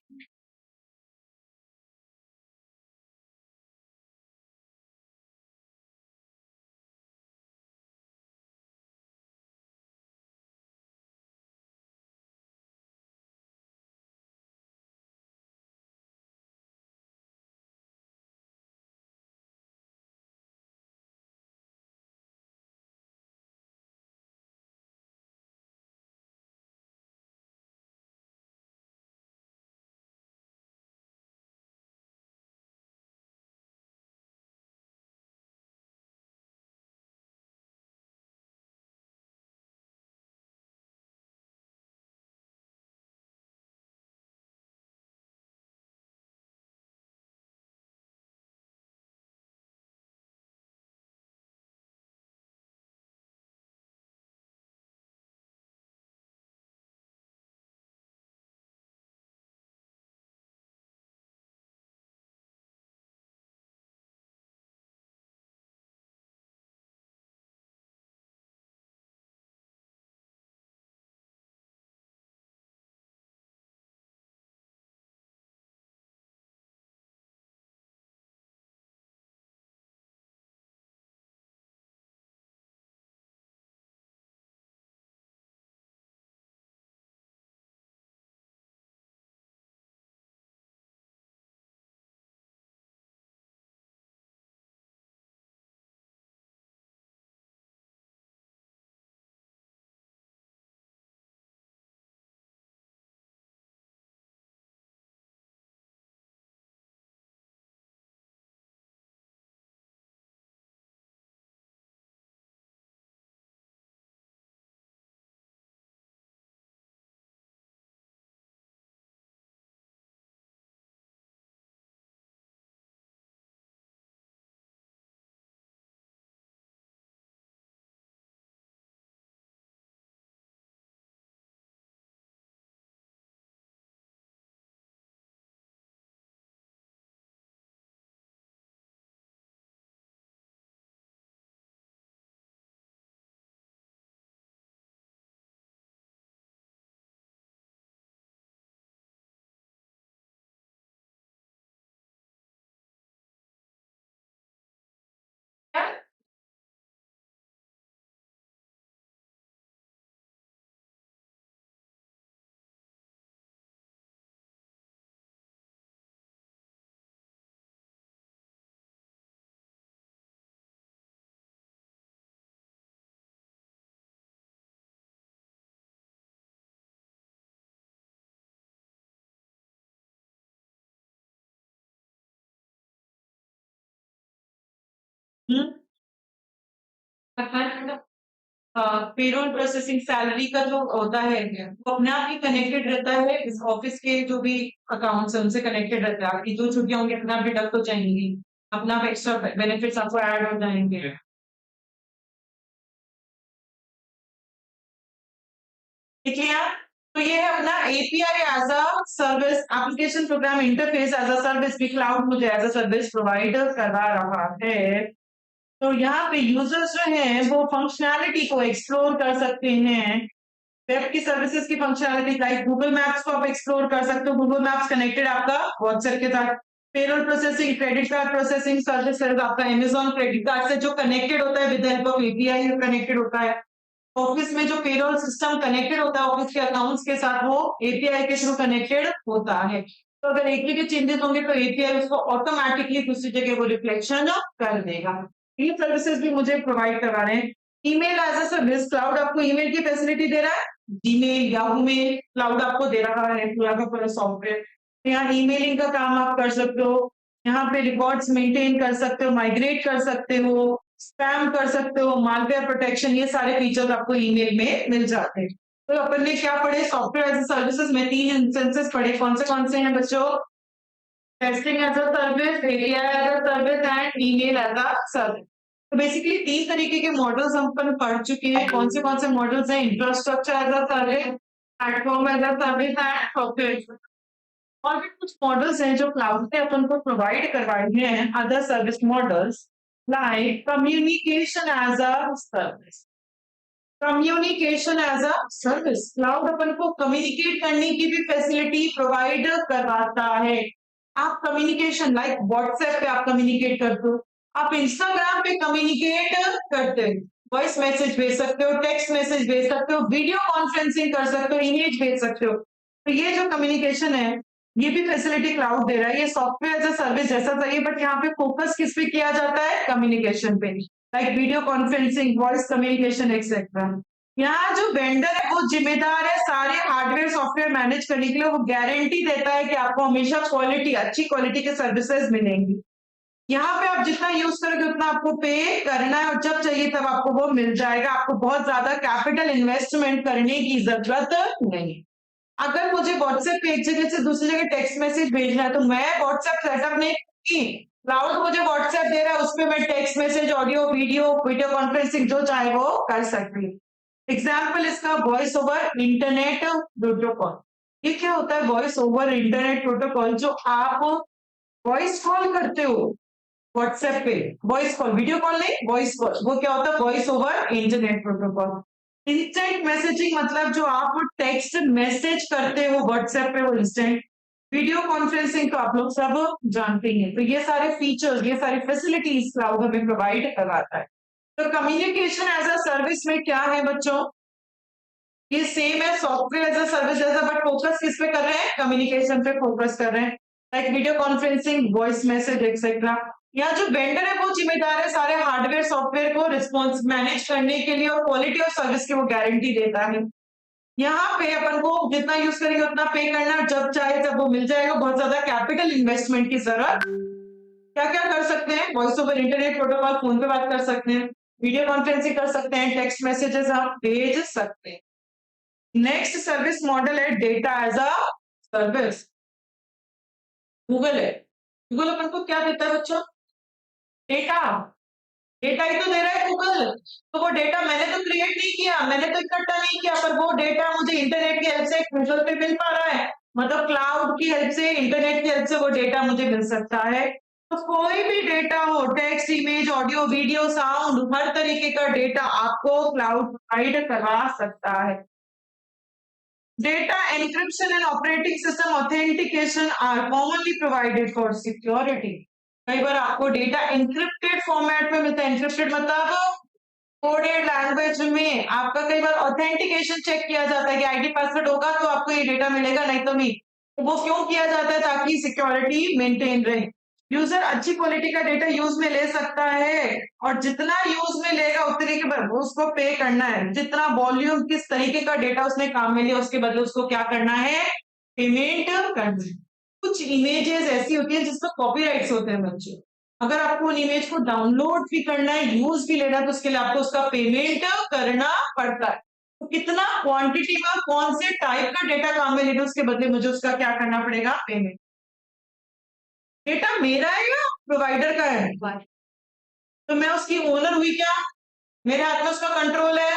पेरोल प्रोसेसिंग सैलरी का जो होता है वो अपने आप ही कनेक्टेड रहता है, इस ऑफिस के जो भी अकाउंट्स है उनसे कनेक्टेड रहता है। आपकी जो छुट्टियां होंगी अपने आप डिडक्ट हो जाएंगी, अपना आप एक्स्ट्रा बेनिफिट्स आपको ऐड हो जाएंगे। ठीक है यार। तो ये है अपना API as a service, application program interface as a service भी क्लाउड मुझे एज अ सर्विस प्रोवाइड करा रहा है। तो यहाँ पे यूजर्स जो हैं वो फंक्शनैलिटी को एक्सप्लोर कर सकते हैं। वेब की सर्विसेज की फंक्शनैलिटी लाइक गूगल मैप्स को आप एक्सप्लोर कर सकते हो। गूगल मैप्स कनेक्टेड आपका व्हाट्सएप के साथ। Payroll processing, credit card processing services आपका अमेजॉन क्रेडिट कार्ड से जो कनेक्टेड होता है with help of API connected होता है। ऑफिस में जो पेरोल सिस्टम कनेक्टेड होता है ऑफिस के अकाउंट्स के साथ, वो एपीआई के थ्रू कनेक्टेड होता है। तो अगर एक जगह चेंजेस होंगे तो एपीआई उसको ऑटोमेटिकली दूसरी जगह वो रिफ्लेक्शन कर देगा। ये सर्विसेज भी मुझे प्रोवाइड करवा रहे हैं। Email as a service, cloud आपको ईमेल की फैसिलिटी दे रहा है, जीमेल, याहू मेल, क्लाउड आपको दे रहा है पूरा का पूरा सॉफ्टवेयर। यहाँ ईमेलिंग का काम आप कर सकते हो, यहाँ पे रिकॉर्ड्स मेंटेन कर सकते हो, माइग्रेट कर सकते हो, स्पैम कर सकते हो, मालवेयर प्रोटेक्शन, ये सारे फीचर्स आपको ईमेल में मिल जाते हैं। तो अपन ने क्या पढ़े, सॉफ्टवेयर एज अ सर्विसेज में 3 इंस्टेंसेस पढ़े, कौन से हैं बच्चों? Testing as a service, API as a service and email as a service. तो बेसिकली 3 तरीके के मॉडल्स हम अपन पढ़ चुके हैं। कौन से मॉडल्स हैं? Infrastructure as a service, platform as a service and software. और भी कुछ मॉडल्स हैं जो क्लाउड पे अपन को प्रोवाइड करवाए हैं, other service models like communication as a service. Communication as a service, cloud अपन को कम्युनिकेट करने की भी फैसिलिटी प्रोवाइड करवाता है। आप कम्युनिकेशन लाइक व्हाट्सएप पे आप कम्युनिकेट करते हो, आप इंस्टाग्राम पे कम्युनिकेट करते हो, वॉइस मैसेज भेज सकते हो, टेक्स्ट मैसेज भेज सकते हो, वीडियो कॉन्फ्रेंसिंग कर सकते हो, इमेज भेज सकते हो। तो ये जो कम्युनिकेशन है, ये भी फैसिलिटी क्लाउड दे रहा है। ये सॉफ्टवेयर एज अ सर्विस जैसा चाहिए, बट यहाँ पे फोकस किस पे किया जाता है? कम्युनिकेशन पे, like video conferencing, voice communication etcetera. यहाँ जो वेंडर है वो जिम्मेदार है सारे हार्डवेयर सॉफ्टवेयर मैनेज करने के लिए, वो गारंटी देता है कि आपको हमेशा क्वालिटी, अच्छी क्वालिटी के सर्विसेज मिलेंगी। यहाँ पे आप जितना यूज करोगे उतना आपको पे करना है, और जब चाहिए तब आपको वो मिल जाएगा। आपको बहुत ज्यादा कैपिटल इन्वेस्टमेंट करने की जरूरत नहीं। अगर मुझे व्हाट्सएप पे एक जगह से दूसरी जगह टेक्स्ट मैसेज भेजना है, तो मैं व्हाट्सएप सेटअप नहीं की, क्लाउड मुझे व्हाट्सएप दे रहा है, उसपे मैं text message, audio, video conferencing जो चाहे वो कर सकती हूँ। एग्जाम्पल इसका वॉइस ओवर इंटरनेट प्रोटोकॉल। ये क्या होता है वॉइस ओवर इंटरनेट प्रोटोकॉल? जो आप वॉइस कॉल करते हो व्हाट्सएप पे, वॉइस कॉल, वीडियो कॉल नहीं, वॉइस कॉल, वो क्या होता है? Voice over internet protocol. Instant messaging मतलब जो आप टेक्स्ट मैसेज करते हो व्हाट्सएप पे, वो इंस्टेंट। वीडियो कॉन्फ्रेंसिंग तो आप लोग सब जानते ही हैं। तो ये सारे फीचर्स, ये सारी फैसिलिटीज क्लाउड हमें प्रोवाइड करवाता है। तो कम्युनिकेशन एज अ सर्विस में क्या है बच्चों? ये सेम है सॉफ्टवेयर एज अ सर्विस जैसा, बट फोकस किस पे कर रहे हैं? कम्युनिकेशन पे फोकस कर रहे हैं, like video conferencing, voice message etcetera. यहाँ जो वेंडर है वो जिम्मेदार है सारे हार्डवेयर सॉफ्टवेयर को रिस्पॉन्स मैनेज करने के लिए, और क्वालिटी ऑफ सर्विस की वो गारंटी देता है। यहाँ पे अपन को जितना यूज करेंगे उतना पे करना, जब चाहे जब वो मिल जाएगा। बहुत ज्यादा कैपिटल इन्वेस्टमेंट की जरूरत। क्या क्या कर सकते हैं? Voice over internet protocol, phone पे बात कर सकते हैं, वीडियो कॉन्फ्रेंसिंग कर सकते हैं, टेक्स्ट मैसेजेस आप भेज सकते हैं। नेक्स्ट सर्विस मॉडल है data as a service. Google है, गूगल अपन को क्या देता है बच्चों? डेटा। डेटा ही तो दे रहा है गूगल। तो वो डेटा मैंने तो क्रिएट नहीं किया, मैंने तो इकट्ठा नहीं किया, पर वो डेटा मुझे इंटरनेट की हेल्प से गूगल पे मिल पा रहा है। मतलब क्लाउड की हेल्प से, इंटरनेट की हेल्प से वो डेटा मुझे मिल सकता है। तो कोई भी डेटा हो, text, image, audio, video, sound, हर तरीके का डेटा आपको क्लाउड प्रोवाइड करा सकता है। Data encryption and operating system authentication are commonly provided for security. कई बार आपको डेटा एन्क्रिप्टेड फॉर्मेट में मिलता है। एन्क्रिप्टेड मतलब कोडेड लैंग्वेज में आपका कई बार ऑथेंटिकेशन चेक किया जाता है कि आईडी पासवर्ड होगा तो आपको ये डेटा मिलेगा, नहीं तो नहीं। तो वो क्यों किया जाता है? ताकि सिक्योरिटी मेंटेन रहे, यूजर अच्छी क्वालिटी का डेटा यूज में ले सकता है, और जितना यूज में लेगा उतने के बाद उसको पे करना है। जितना वॉल्यूम, किस तरीके का डेटा उसने काम में लिया, उसके बदले उसको क्या करना है? पेमेंट करना है। कुछ इमेजेस ऐसी होती है जिसमें कॉपीराइट्स होते हैं बच्चों। अगर आपको उन इमेज को डाउनलोड भी करना है, यूज भी लेना है, तो उसके लिए आपको उसका पेमेंट करना पड़ता है। तो कितना क्वांटिटी में, कौन से टाइप का डेटा काम में लेना, उसके बदले मुझे उसका क्या करना पड़ेगा? पेमेंट। डेटा मेरा है या प्रोवाइडर का है? तो मैं उसकी ओनर हुई क्या? मेरे हाथ में उसका कंट्रोल है,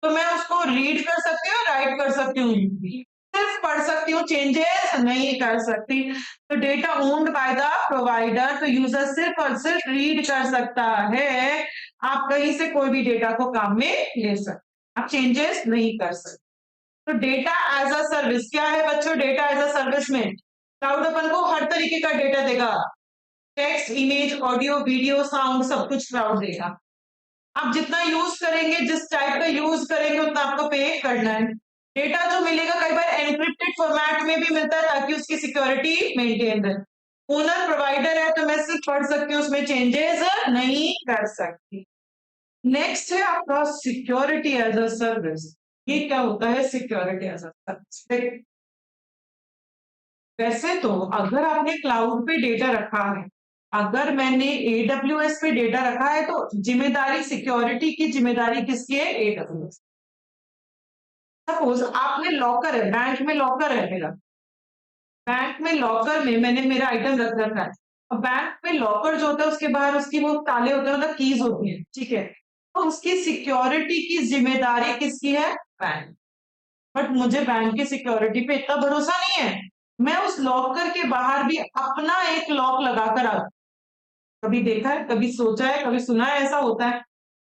तो मैं उसको रीड कर सकती हूँ, राइट कर सकती हूँ, सिर्फ पढ़ सकती हूँ, चेंजेस नहीं कर सकती। तो data owned by the provider, तो यूजर सिर्फ और सिर्फ रीड कर सकता है। आप कहीं से कोई भी डेटा को काम में ले सकते, आप चेंजेस नहीं कर सकते। तो डेटा एज अ सर्विस क्या है बच्चों? डेटा एज अ सर्विस में क्लाउड अपन को हर तरीके का डेटा देगा, text, image, audio, video, sound, सब कुछ क्लाउड देगा। आप जितना यूज करेंगे, जिस टाइप का यूज करेंगे, उतना आपको पे करना है। डेटा जो मिलेगा कई बार एन्क्रिप्टेड फॉर्मेट में भी मिलता है, ताकि उसकी सिक्योरिटी मेंटेन रहे। ओनर प्रोवाइडर है तो मैं सिर्फ पढ़ सकती हूँ, उसमें चेंजेस नहीं कर सकती। नेक्स्ट है आपका सिक्योरिटी एज अ सर्विस। ये क्या होता है सिक्योरिटी एज अ सर्विस? वैसे तो अगर आपने क्लाउड पे डेटा रखा है, अगर मैंने एडब्ल्यूएस पे डेटा रखा है तो जिम्मेदारी सिक्योरिटी की जिम्मेदारी किसकी है? एडब्ल्यूएस। सपोज आपने लॉकर है, बैंक में लॉकर है मेरा, बैंक में लॉकर में मैंने मेरा आइटम रख रखा है। अब बैंक में लॉकर जो होता है उसके बाहर उसकी वो ताले होते हैं, मतलब कीज होती है, ठीक है। तो उसकी सिक्योरिटी की जिम्मेदारी किसकी है? बैंक। बट मुझे बैंक की सिक्योरिटी पे इतना भरोसा नहीं है, मैं उस लॉकर के बाहर भी अपना एक लॉक लगाकर आ। कभी देखा है, कभी सोचा है, कभी सुना है ऐसा होता है?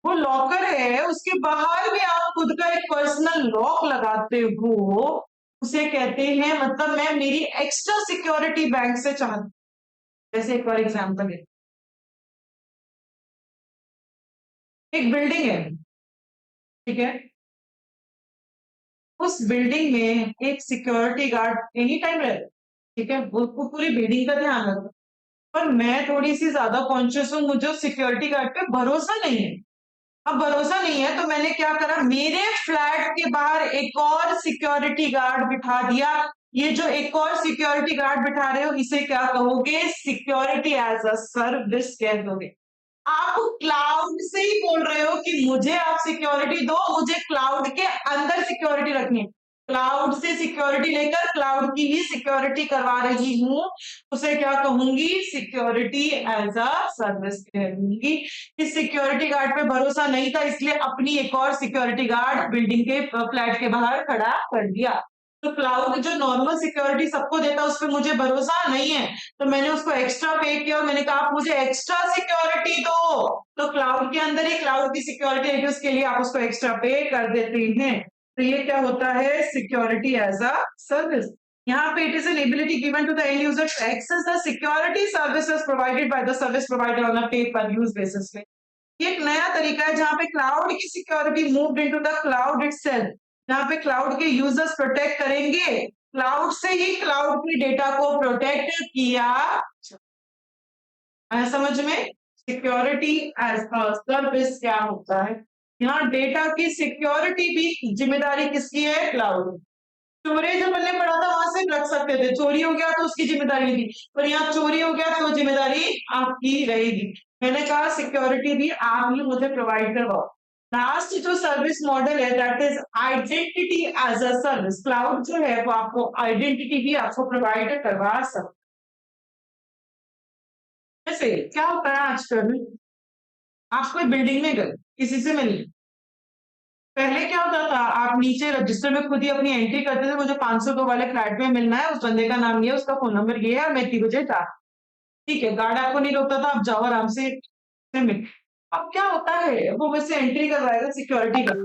वो लॉकर है, उसके बाहर भी आप खुद का एक पर्सनल लॉक लगाते हो, उसे कहते हैं, मतलब मैं मेरी एक्स्ट्रा सिक्योरिटी बैंक से चाहती। जैसे एक और एग्जांपल है, एक बिल्डिंग है, ठीक है, उस बिल्डिंग में एक सिक्योरिटी गार्ड एनी टाइम रहता है, ठीक है, वो पूरी बिल्डिंग का ध्यान रखता है। पर मैं थोड़ी सी ज्यादा कॉन्शियस हूँ, मुझे सिक्योरिटी गार्ड पे भरोसा नहीं है। अब भरोसा नहीं है तो मैंने क्या करा, मेरे फ्लैट के बाहर एक और सिक्योरिटी गार्ड बिठा दिया। ये जो एक और सिक्योरिटी गार्ड बिठा रहे हो इसे क्या कहोगे? सिक्योरिटी एज अ सर्विस कह दोगे। आप क्लाउड से ही बोल रहे हो कि मुझे आप सिक्योरिटी दो, मुझे क्लाउड के अंदर सिक्योरिटी रखनी है, क्लाउड से सिक्योरिटी लेकर क्लाउड की ही सिक्योरिटी करवा रही हूँ, उसे क्या कहूंगी? सिक्योरिटी एज अ सर्विस कहूंगी। इस सिक्योरिटी गार्ड पे भरोसा नहीं था इसलिए अपनी एक और सिक्योरिटी गार्ड बिल्डिंग के फ्लैट के बाहर खड़ा कर दिया। तो क्लाउड जो नॉर्मल सिक्योरिटी सबको देता है उस पर मुझे भरोसा नहीं है, तो मैंने उसको एक्स्ट्रा पे किया और मैंने कहा आप मुझे एक्स्ट्रा सिक्योरिटी दो। तो क्लाउड के अंदर ही क्लाउड की सिक्योरिटी है, उसके लिए आप उसको एक्स्ट्रा पे कर देते हैं। तो ये क्या होता है? Security as a service. यहाँ पे it is an ability given to the end user to access the security services provided by the service provider on a pay per use basis पे। ये एक नया तरीका है जहां पे क्लाउड की security moved into the cloud itself, जहां पे क्लाउड के यूजर्स प्रोटेक्ट करेंगे, क्लाउड से ही क्लाउड की डेटा को प्रोटेक्ट किया। आया समझ में? सिक्योरिटी एज अ सर्विस क्या होता है? यहाँ डेटा की सिक्योरिटी भी जिम्मेदारी किसकी है? क्लाउड। चोरी जो मैंने पढ़ा था वहां से रख सकते थे, चोरी हो गया तो उसकी जिम्मेदारी थी, पर यहाँ चोरी हो गया तो जिम्मेदारी आपकी रहेगी। मैंने कहा सिक्योरिटी भी आप ही मुझे प्रोवाइड करवाओ। लास्ट जो सर्विस मॉडल है that is identity as a service. Cloud जो है वो आपको आइडेंटिटी भी आपको प्रोवाइड करवा सकता है। जैसे क्या होता है आजकल, आप कोई बिल्डिंग में गए किसी से मिलने, पहले क्या होता था, आप नीचे रजिस्टर में खुद ही अपनी एंट्री करते थे, मुझे 502 वाले फ्लैट में मिलना है, उस बंदे का नाम ये है, उसका फोन नंबर ये है और मैं इतनी बजे था, ठीक है, गार्ड आपको नहीं रोकता था, आप जाओ आराम से मिल। अब क्या होता है, वो मुझसे एंट्री करवाएगा सिक्योरिटी का,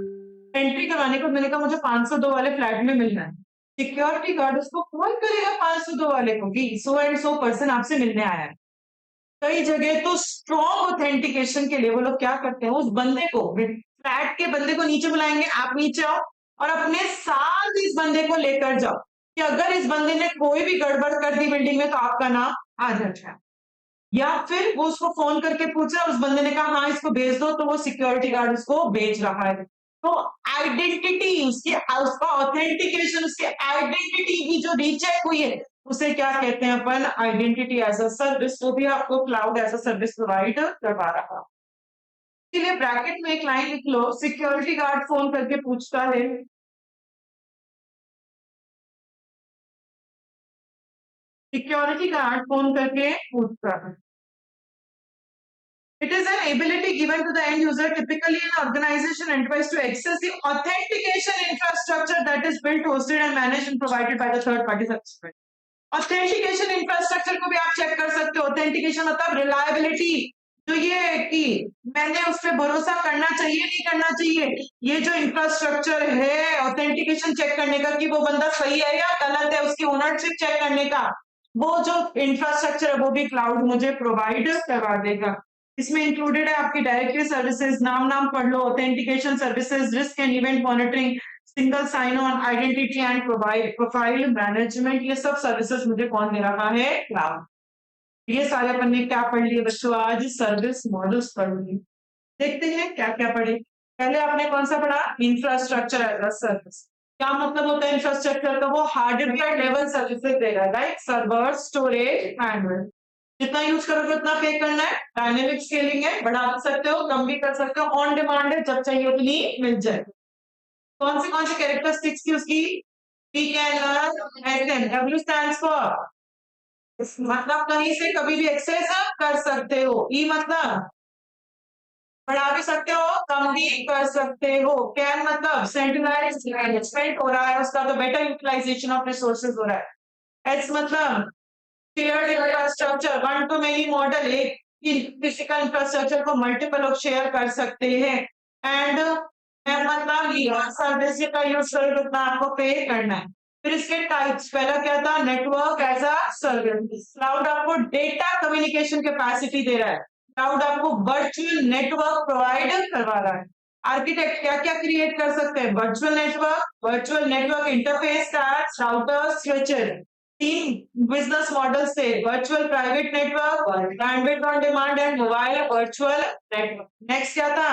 एंट्री करवाने को मैंने कहा मुझे 502 वाले फ्लैट में मिलना है, सिक्योरिटी गार्ड उसको कॉल करेगा 502 वाले को कि सो एंड सो पर्सन आपसे मिलने आया है। कई जगह तो स्ट्रॉन्ग ऑथेंटिकेशन के लिए वो लोग क्या करते हैं, उस बंदे को, फ्लैट के बंदे को नीचे बुलाएंगे, आप नीचे आओ और अपने साथ इस बंदे को लेकर जाओ कि अगर इस बंदे ने कोई भी गड़बड़ कर दी बिल्डिंग में तो आपका नाम आ जाएगा। या फिर वो उसको फोन करके पूछा और उस बंदे ने कहा हाँ इसको भेज दो, तो वो सिक्योरिटी गार्ड उसको भेज रहा है। तो आइडेंटिटी उसकी, उसका ऑथेंटिकेशन, उसकी आइडेंटिटी की जो रीचेक हुई है उसे क्या कहते हैं अपन? Identity as a service. वो भी आपको cloud as a service provide करवा रहा है। इसलिए ब्रैकेट में एक लाइन लिख लो, सिक्योरिटी गार्ड फोन करके पूछता है, सिक्योरिटी गार्ड फोन करके पूछता है। It is an ability given to the end user, typically an organization enterprise, to access the authentication infrastructure that is built, hosted and managed and provided by the third party service provider. Authentication infrastructure को भी आप check कर सकते हो। Authentication मतलब reliability, जो ये है कि मैंने उस पर भरोसा करना चाहिए नहीं करना चाहिए, ये जो इंफ्रास्ट्रक्चर है ऑथेंटिकेशन चेक करने का कि वो बंदा सही है या गलत है, उसकी ओनरशिप चेक करने का, वो जो इंफ्रास्ट्रक्चर है वो भी क्लाउड मुझे प्रोवाइड करवा देगा। इसमें इंक्लूडेड है आपकी डायरेक्टरी सर्विसेज, नाम नाम पढ़ लो, authentication services, risk and event monitoring, single sign on, identity and profile management, ये सब सर्विसेज मुझे कौन दे रहा है? क्लाउड। ये सारे अपन ने क्या पढ़ लिए बच्चों आज? सर्विस मॉडल्स पढ़ लिए। देखते हैं क्या क्या पढ़े। पहले आपने कौन सा पढ़ा? Infrastructure as a service. क्या मतलब होता है इंफ्रास्ट्रक्चर का? वो हार्डवेयर लेवल सर्विसेज देगा, राइट? Server, storage, hardware. जितना यूज करोगे उतना पे करना है। डायनेमिक स्केलिंग है, बढ़ा भी सकते हो, कम भी कर सकते हो, ऑन डिमांड है, जब चाहिए उतनी मिल जाए। कौन से कैरेक्टरिस्टिक्स थी उसकी? We can learn SM. W stands for, मतलब कहीं से कभी भी एक्सेस कर सकते हो। ई मतलब बढ़ा भी सकते हो, कम भी कर सकते हो। कैन मतलब सेंट्रलाइज्ड मैनेजमेंट हो रहा है उसका, तो बेटर यूटिलाइजेशन ऑफ रिसोर्सेज हो रहा है। एस मतलब shared infrastructure, one two many model, एक फिजिकल इंफ्रास्ट्रक्चर को मल्टीपल लोग शेयर कर सकते हैं। एंड मतलब सर्विस का यूज करके उतना आपको पे करना है। फिर इसके टाइप्स, पहला क्या था? Network as a service. Cloud आपको डेटा कम्युनिकेशन कैपेसिटी दे रहा है। क्लाउड आपको वर्चुअल नेटवर्क प्रोवाइड करवा रहा है। आर्किटेक्ट क्या क्या क्रिएट कर सकते हैं? Virtual network interface, cards, router, switches. तीन बिजनेस मॉडल से: virtual private network, bandwidth on demand and mobile virtual network. Next क्या था?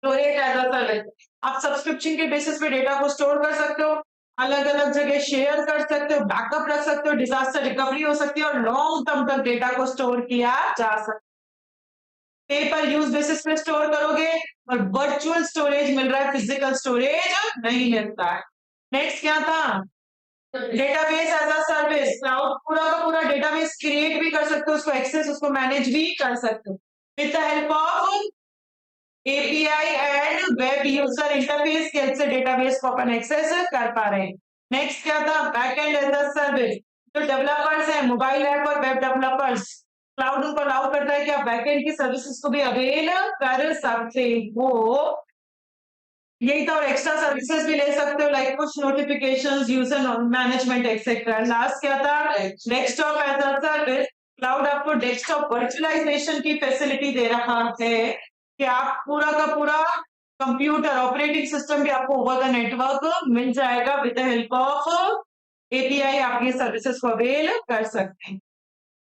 Storage as a service. आप सब्सक्रिप्शन के बेसिस पे डेटा को स्टोर कर सकते हो, अलग अलग जगह शेयर कर सकते हो, बैकअप रख सकते हो, डिजास्टर रिकवरी हो सकती है और लॉन्ग टर्म तक डेटा को स्टोर किया जा सकता है। पे पर यूज बेसिस पे स्टोर करोगे और वर्चुअल स्टोरेज मिल रहा है, फिजिकल स्टोरेज नहीं मिलता है। नेक्स्ट क्या था? Database as a service. Cloud पूरा का पूरा डेटाबेस क्रिएट भी कर सकते हो, उसको एक्सेस, उसको मैनेज भी कर सकते हो with the help of API and web user interface के हेल्प से डेटाबेस को अपन एक्सेस कर पा रहे हैं। नेक्स्ट क्या था? Backend as a service. जो डेवलपर्स हैं, मोबाइल ऐप और वेब डेवलपर्स, क्लाउड उनको अलाउ करता है कि आप बैकएंड की सर्विसेज को भी अवेल कर सकते हो। यही तो, और एक्स्ट्रा सर्विसेज भी ले सकते हो, लाइक कुछ notifications, user management etcetera. Last क्या था? Desktop as a service. Cloud आपको डेस्कटॉप वर्चुअलाइजेशन की फैसिलिटी दे रहा है कि आप पूरा का पूरा कंप्यूटर ऑपरेटिंग सिस्टम भी आपको ओवर द नेटवर्क मिल जाएगा with the help of API. आप ये सर्विसेज को अवेल कर सकते हैं।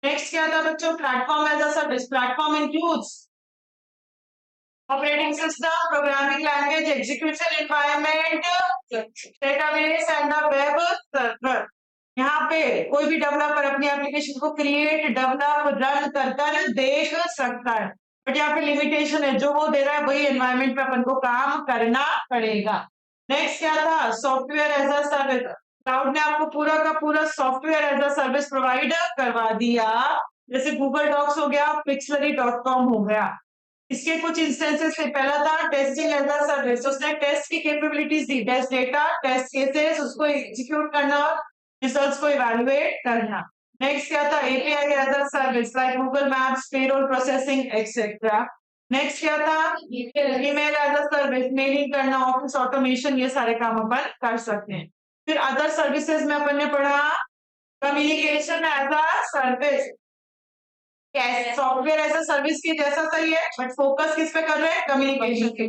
नेक्स्ट क्या था बच्चों? Platform as a service. Platform includes operating system, programming language, execution environment, database and the web server. यहाँ पे कोई भी डेवलपर अपनी एप्लीकेशन को क्रिएट, डेवलप, रन कर देख सकता है, बट यहाँ पे लिमिटेशन है, जो वो दे रहा है वही एनवायरनमेंट पे अपन को काम करना पड़ेगा। नेक्स्ट क्या था? Software as a service. Cloud ने आपको पूरा का पूरा software as a service provide करवा दिया, जैसे गूगल डॉक्स हो गया, pixlary.com हो गया। इसके कुछ इंस्टेंसेस से, पहला था टेस्टिंग एज अ सर्विस। उसने टेस्ट की कैपेबिलिटीज दी, टेस्ट डेटा, टेस्ट केसेस, उसको एग्जीक्यूट करना और रिजल्ट्स को इवैल्यूएट करना। नेक्स्ट क्या था? API as a service, like Google Maps, payroll processing etcetera. Next क्या था? Email as a service, mailing करना, ऑफिस ऑटोमेशन, ये सारे काम अपन कर सकते हैं। फिर अदर सर्विसेज में अपन ने पढ़ा communication as a service. Software as a service की जैसा सही है, बट फोकस किस पे कर रहे हैं? कम्युनिकेशन के।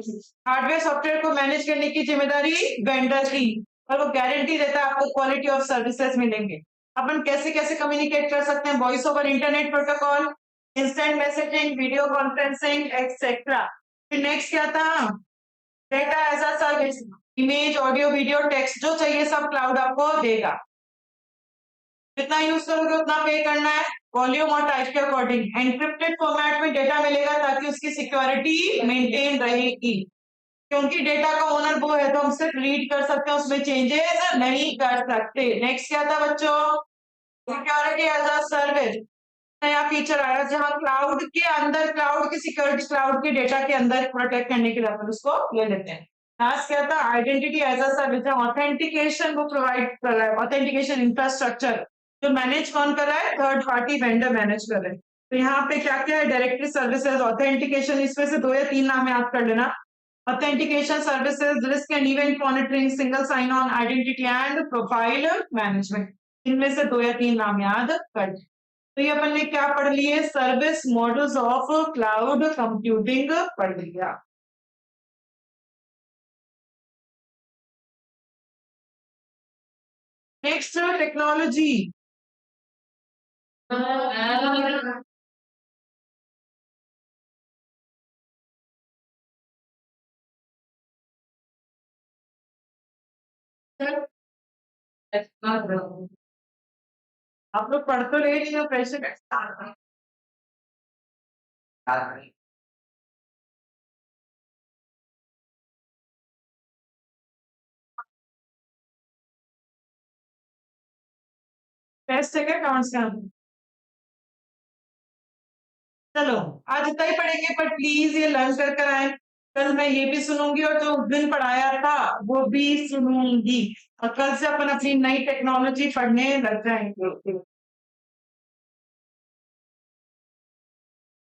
हार्डवेयर सॉफ्टवेयर को मैनेज करने की जिम्मेदारी वेंडर की, और वो गारंटी देता है आपको क्वालिटी ऑफ सर्विसेज मिलेंगे। अपन कैसे कैसे कम्युनिकेट कर सकते हैं? Voice over internet protocol, instant messaging, video conferencing etcetera. फिर नेक्स्ट क्या था? Data as a service. Image, audio, video, text, जो चाहिए सब क्लाउड आपको देगा। जितना यूज करोगे उतना पे करना है, वॉल्यूम और टाइप के अकॉर्डिंग। एनक्रिप्टेड फॉर्मेट में डेटा मिलेगा ताकि उसकी सिक्योरिटी मेंटेन रहेगी, क्योंकि डेटा का ओनर वो है तो हम सिर्फ रीड कर सकते हैं, उसमें चेंजेस नहीं कर सकते। नेक्स्ट क्या था बच्चों? Security as a service. नया फीचर आया जहां क्लाउड के अंदर, क्लाउड की सिक्योरिटी, क्लाउड के डेटा के अंदर प्रोटेक्ट करने के लिए अपन उसको ले लेते हैं। लास्ट क्या था? Identity as a service. Authentication वो प्रोवाइड कर रहा है, ऑथेंटिकेशन इंफ्रास्ट्रक्चर जो मैनेज कौन कर रहा है? थर्ड पार्टी वेंडर मैनेज कर रहे हैं। तो यहाँ पे क्या क्या है? डायरेक्टरी सर्विसेज, ऑथेंटिकेशन, इसमें से दो या तीन नाम याद कर लेना। Authentication services, risk and event monitoring, single sign on, identity and profile management. इनमें से दो या तीन नाम याद कर लें। तो ये अपन ने क्या पढ़ लिए? Service models of cloud computing पढ़ लिया। Next technology. आप लोग पढ़ तो रहे नहीं हो, प्रेशर टेस्ट है क्या अकाउंट्स का? चलो आज इतना ही पढ़ेंगे, पर प्लीज ये लर्न कर कर आए। कल मैं ये भी सुनूंगी और जो उस दिन पढ़ाया था वो भी सुनूंगी। और कल से अपन अपनी नई टेक्नोलॉजी पढ़ने लग जाएंगे।